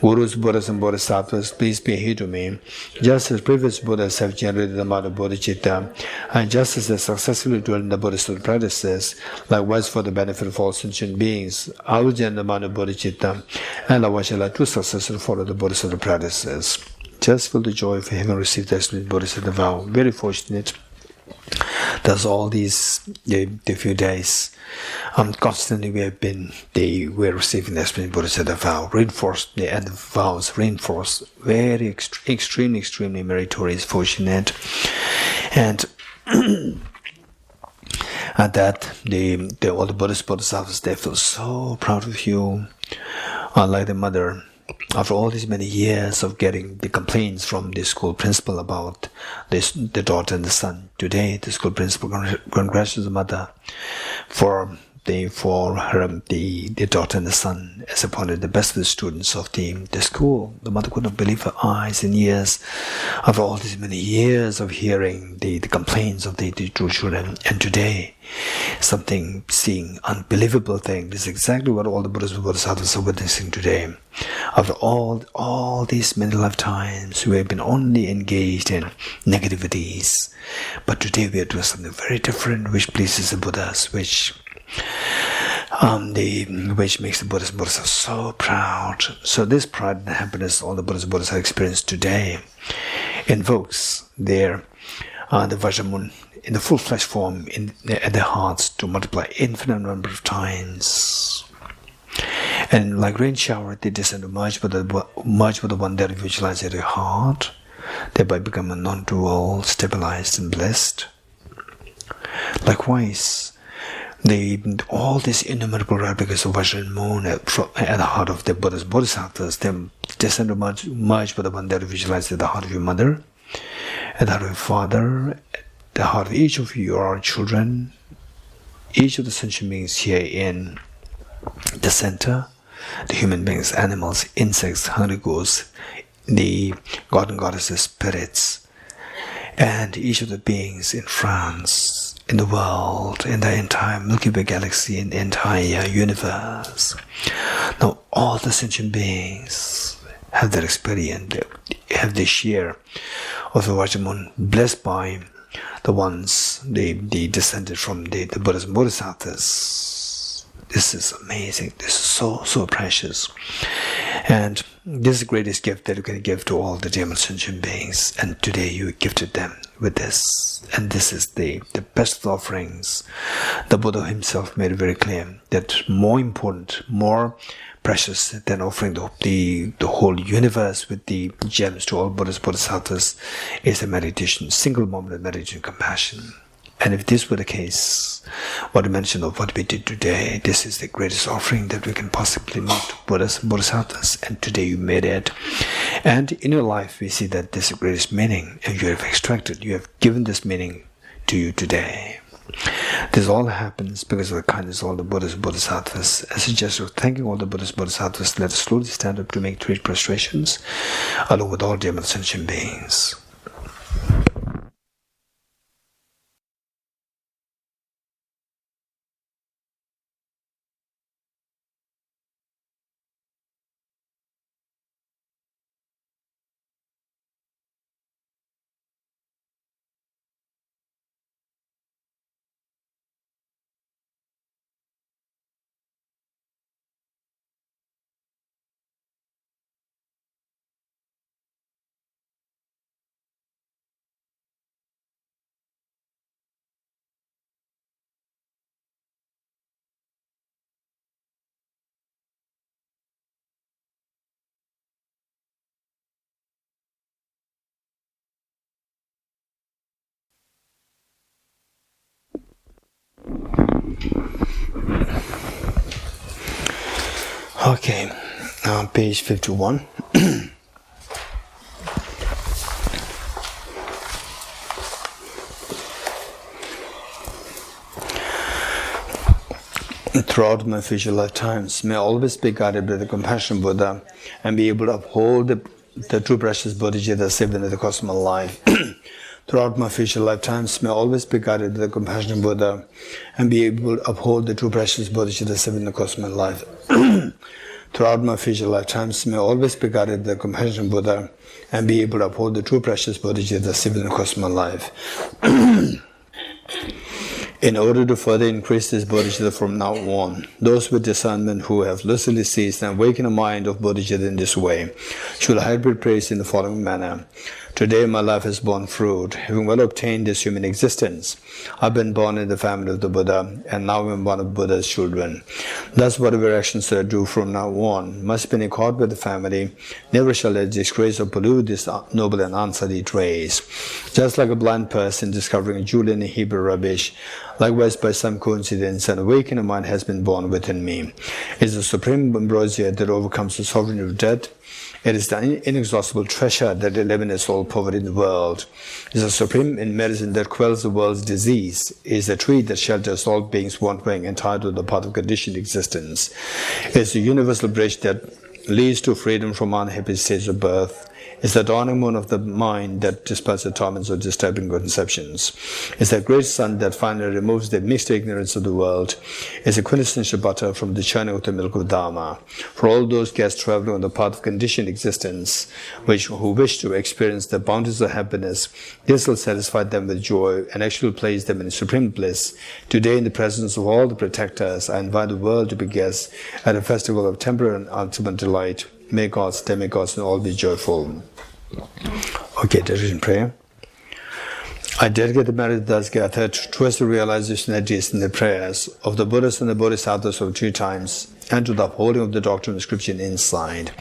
Gurus, Buddhas and Bodhisattvas, please be here to me. Just as previous Buddhas have generated the mind of bodhicitta, and just as they successfully dwell in the Bodhisattva practices, likewise for the benefit of all sentient beings, I will generate the mind of bodhicitta, and I shall have true success to follow the Bodhisattva practices. Just feel the joy of having received the explicit Bodhisattva vow. Very fortunate. That's all these the few days. Constantly we're receiving the explicit Bodhisattva vow, reinforced, and the vows reinforced, very extremely meritorious, fortunate, and and that all the Buddhist Bodhisattvas, they feel so proud of you, like the mother. After all these many years of getting the complaints from the school principal about the daughter and the son, today the school principal congratulates the mother for the daughter and the son as appointed the best of the students of the school. The mother could not believe her eyes and ears after all these many years of hearing the complaints of the two children, and today seeing unbelievable thing. This is exactly what all the Buddhas and Bodhisattvas are witnessing today. After all these many lifetimes, we have been only engaged in negativities, but today we are doing something very different, which pleases the Buddhas, which makes the Buddhas and Bodhisattvas so proud. So this pride and happiness all the Buddhas and Bodhisattvas have experienced today invokes the Vajramun in the full flesh form at their hearts to multiply infinite number of times. And like rain shower, they descend to merge with the one that visualizes at your heart, thereby become a non-dual, stabilized and blessed. Likewise, all these innumerable replicas of Vajra and Moon at the heart of the Buddhas Bodhisattvas, they descend to merge with the one that visualizes at the heart of your mother, at the heart of your father, the heart of each of your children, each of the sentient beings here in the center, the human beings, animals, insects, hungry ghosts, the god and goddesses, spirits, and each of the beings in France, in the world, in the entire Milky Way galaxy, in the entire universe. Now all the sentient beings have their experience, have their share of the Vajramun, blessed by the ones they descended from the Buddhas and Bodhisattvas. This is amazing. This is so precious. And this is the greatest gift that you can give to all the dear sentient beings. And today you gifted them with this. And this is the best of offerings. The Buddha himself made it very clear that more important, more precious than offering the whole universe with the gems to all Buddhas, Bodhisattvas is the meditation, single moment of meditation, compassion. And if this were the case, what I mentioned of what we did today, this is the greatest offering that we can possibly make to Buddhas and Bodhisattvas, and today you made it. And in your life, we see that this is the greatest meaning, and you have extracted, you have given this meaning to you today. This all happens because of the kindness of all the Buddhas and Bodhisattvas. As a gesture of thanking all the Buddhas and Bodhisattvas, let us slowly stand up to make 3 prostrations, along with all dear sentient beings. Okay, page 51. Throughout my future lifetimes, may I always be guided by the compassionate Buddha and be able to uphold the true precious Bodhicitta saved into the cosmic life. Throughout my future lifetimes, may I always be guided by the compassionate Buddha and be able to uphold the true precious Bodhicitta saved in the cosmic life. Throughout my future lifetimes, may I always be guided by the compassionate Buddha and be able to uphold the true precious Bodhicitta saved in the cosmic life. In order to further increase this bodhicitta from now on, those with discernment who have lucidly seized and awakened the mind of bodhicitta in this way should hybrid praise in the following manner. Today my life has borne fruit, having well obtained this human existence. I've been born in the family of the Buddha, and now I'm one of Buddha's children. Thus whatever actions that I do from now on must be in accord with the family. Never shall I disgrace or pollute this noble and unsullied race. Just like a blind person discovering a jewel in a heap of rubbish, likewise by some coincidence an awakened mind has been born within me. It is the supreme ambrosia that overcomes the sovereignty of death. It is the inexhaustible treasure that eliminates all poverty in the world. It is the supreme in medicine that quells the world's disease. It is the tree that shelters all beings wandering entire to the path of conditioned existence. It is the universal bridge that leads to freedom from unhappy states of birth. It's the dawning moon of the mind that dispels the torments of disturbing conceptions. It's the great sun that finally removes the mixed ignorance of the world. It's the quintessential butter from the churning of the milk of Dharma. For all those guests traveling on the path of conditioned existence, who wish to experience the bounties of happiness, this will satisfy them with joy and actually place them in supreme bliss. Today, in the presence of all the protectors, I invite the world to be guests at a festival of temporary and ultimate delight. May gods, demigods, and all be joyful. Okay, dedication prayer. I dedicate the merit thus gathered towards the realization that is in the prayers of the Buddhas and the Bodhisattvas of 3 times, and to the upholding of the doctrine and scripture inside.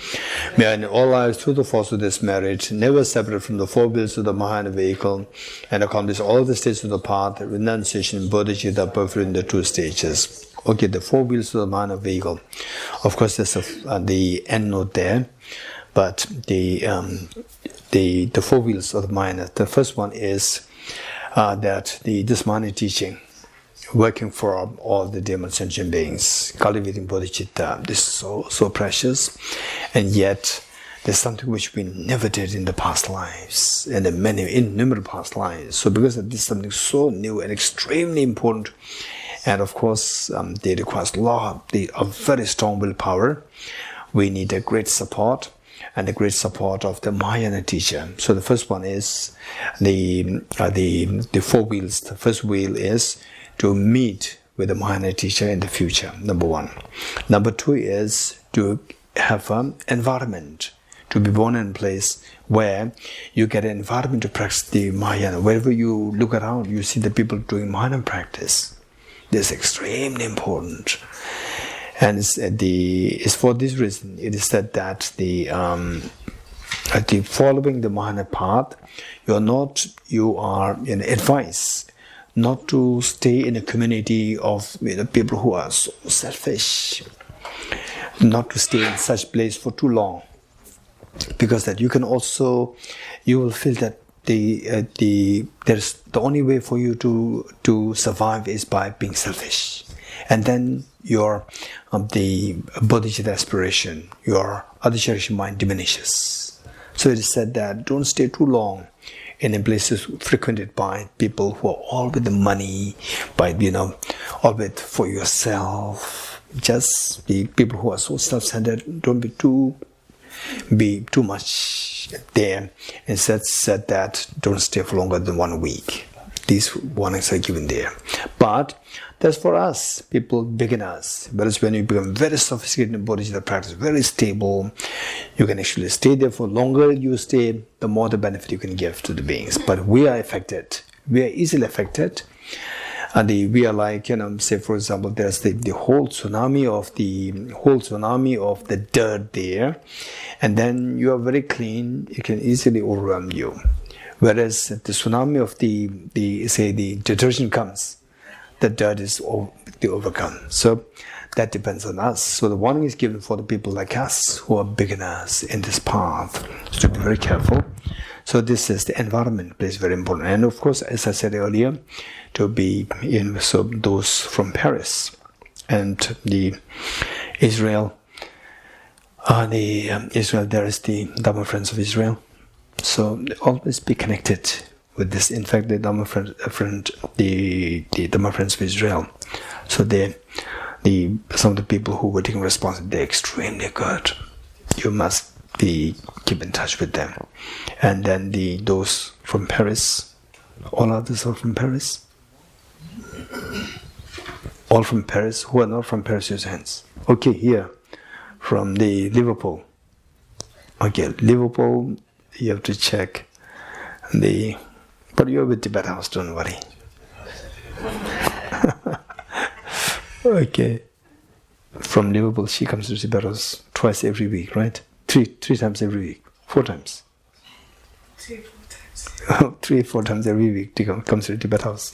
May I in all lives, through the force of this merit, never separate from the 4 wheels of the Mahayana vehicle, and accomplish all the stages of the path, renunciation, bodhicitta, perfect in the 2 stages. Okay, the 4 wheels of the Mahayana vehicle. Of course, there's the end note there, but the 4 wheels of the Mahayana. The first one is that this Mahayana teaching, working for all the demon sentient beings, cultivating bodhicitta. This is so precious, and yet there's something which we never did in the past lives, and in many innumerable past lives. So because this is something so new and extremely important. And of course, they require a very strong willpower. We need a great support, and the great support of the Mahayana teacher. So the first one is the 4 wheels. The first wheel is to meet with the Mahayana teacher in the future, number 1. Number 2 is to have an environment, to be born in a place where you get an environment to practice the Mahayana. Wherever you look around, you see the people doing Mahayana practice. This is extremely important, and it's for this reason it is said that the following the Mahayana path, you are in advice not to stay in a community of people who are so selfish, not to stay in such place for too long, because that you will feel that the only way for you to survive is by being selfish, and then your the bodhicitta aspiration, your adhicharisha mind diminishes. So it is said that don't stay too long in places frequented by people who are all with the money, by all with for yourself. Just the people who are so self-centered. Don't be too much there. And said that don't stay for longer than 1 week. These warnings are given there. But that's for us, people, beginners. Whereas when you become very sophisticated in bodhicitta practice, very stable, you can actually stay there. For longer you stay, the more the benefit you can give to the beings. But we are affected. We are easily affected. And we are like, say for example, there's the whole tsunami of the dirt there, and then you are very clean. It can easily overwhelm you. Whereas the tsunami of the detergent comes, the dirt is overcome. So that depends on us. So the warning is given for the people like us who are beginners in this path. So to be very careful. So this is the environment plays very important. And of course, as I said earlier, to be in so those from Paris and the Israel, Israel, there is the Dharma Friends of Israel. So always be connected with this. In fact, the Dharma the Dharma Friends of Israel. So some of the people who were taking responsibility, they're extremely good. You must keep in touch with them. And then those from Paris, all others are from Paris. All from Paris. Who are not from Paris, use hands. Okay, here from the Liverpool. Okay, Liverpool. You have to check but you're with Tibet House, don't worry. Okay. From Liverpool, she comes to Tibet House twice every week, right? Three times every week. 4 times. 3 or 4 times. 3 or 4 times every week comes to Tibet House.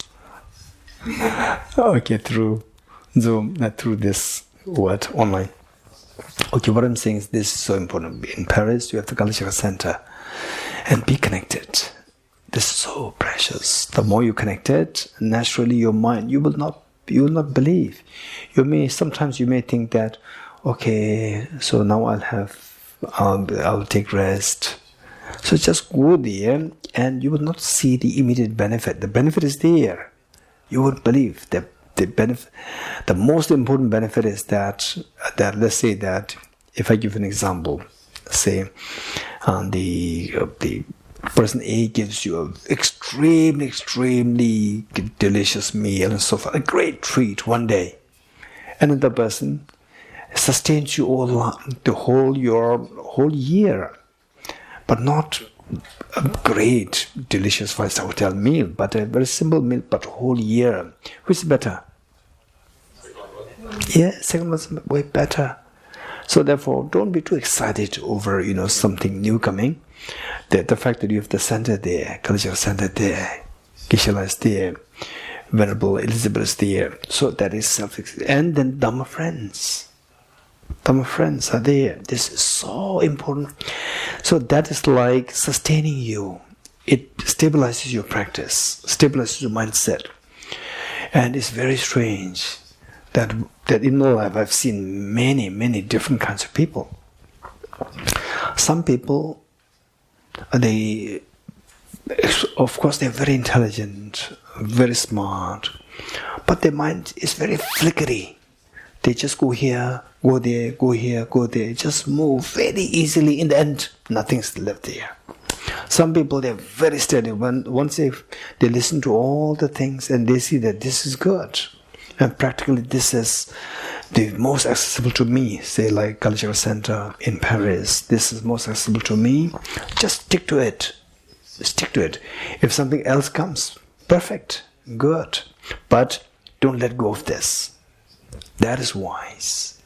Okay, through Zoom, not through this online. Okay, what I'm saying is this is so important. In Paris, you have the Kalachakra Center. And be connected. This is so precious. The more you connect it, naturally your mind, you will not believe. Sometimes you may think that, okay, so now I'll take rest. So just go there and you will not see the immediate benefit. The benefit is there. You won't believe the benefit. The most important benefit is that let's say that if I give an example, say the person A gives you an extremely delicious meal and so forth, a great treat one day. Another person sustains you the whole year, but not a great, delicious 5-star hotel meal, but a very simple meal, but whole year. Which is better? Yeah, second one's way better. So therefore, don't be too excited over something new coming. The fact that you have the center there, Kalachakra Center there, Geshe is there, Venerable Elizabeth is there. So that is and then Dharma Friends. Dharma Friends are there. This is so important. So that is like sustaining you. It stabilizes your practice, stabilizes your mindset. And it's very strange that in my life I've seen many different kinds of people. Some people, of course they're very intelligent, very smart, but their mind is very flickery. They just go here, go there, go here, go there, just move very easily. In the end, nothing's left there. Some people, they're very steady. Once they listen to all the things and they see that this is good, and practically this is the most accessible to me, say like Kalachakra Center in Paris, this is most accessible to me, just stick to it. Stick to it. If something else comes, perfect, good. But don't let go of this. That is wise.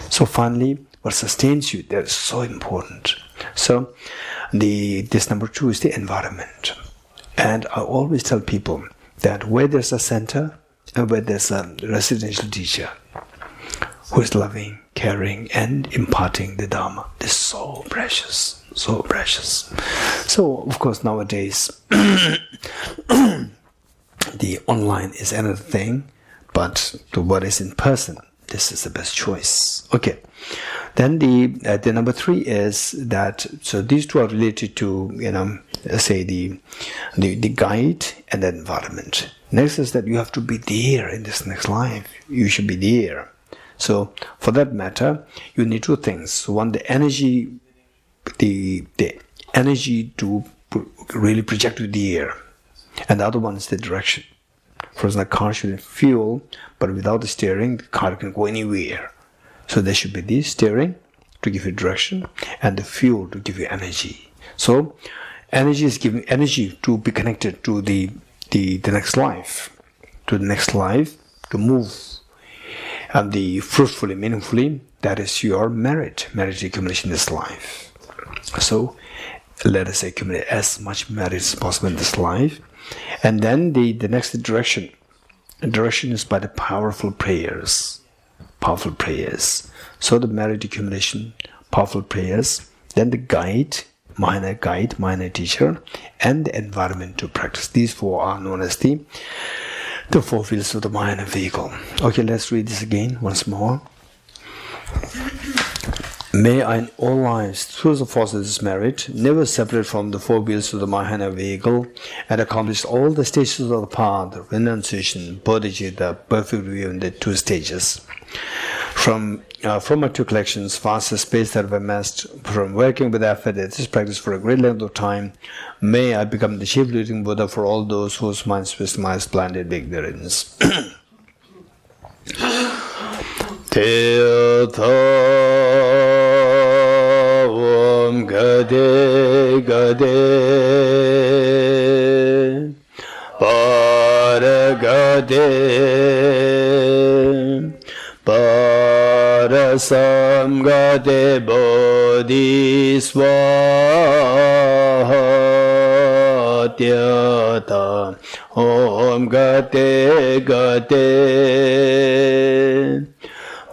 So finally, what sustains you, that is so important. So this number 2 is the environment. And I always tell people that where there's a center and where there's a residential teacher who is loving, caring, and imparting the Dharma, this is so precious, so precious. So of course nowadays the online is another thing, but to what is in person, this is the best choice. Okay. Then the number 3 is that, so these two are related to, say the guide and the environment. Next is that you have to be there in this next life. You should be there. So for that matter, you need 2 things. One, the energy to really project to the air. And the other one is the direction. For example, a car should have fuel, but without the steering, the car can go anywhere. So there should be the steering to give you direction and the fuel to give you energy. So energy is giving energy to be connected to the next life. To the next life, to move. And the fruitfully, meaningfully, that is your merit accumulation in this life. So let us accumulate as much merit as possible in this life. And then the next direction. direction is by the powerful prayers. Powerful prayers. So the merit accumulation, powerful prayers, then the guide, minor teacher, and the environment to practice. These four are known as the four wheels of the mind and vehicle. Okay, let's read this again once more. May I in all lives, through the force of this merit, never separate from the four wheels of the Mahayana vehicle, and accomplish all the stages of the path, renunciation, bodhicitta, perfect view in the 2 stages. From my 2 collections, vast space that I've amassed from working with effort at this practice for a great length of time, may I become the chief leading Buddha for all those whose minds wisdom is blinded by ignorance. Om Gade Gade Paragade Parasam Gade Bodhi Swaha Tyata Om Gade Gade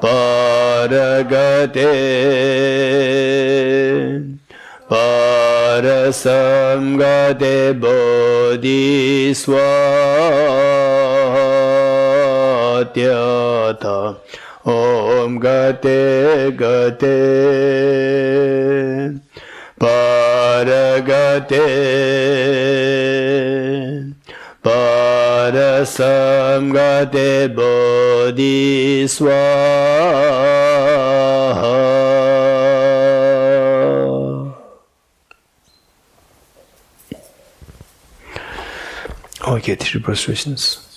Paragate Parasamgate Bodhi Swatyata Om Gate Gate Paragate Parasamgate Bodhi Swaha. Okay, 3 prostrations.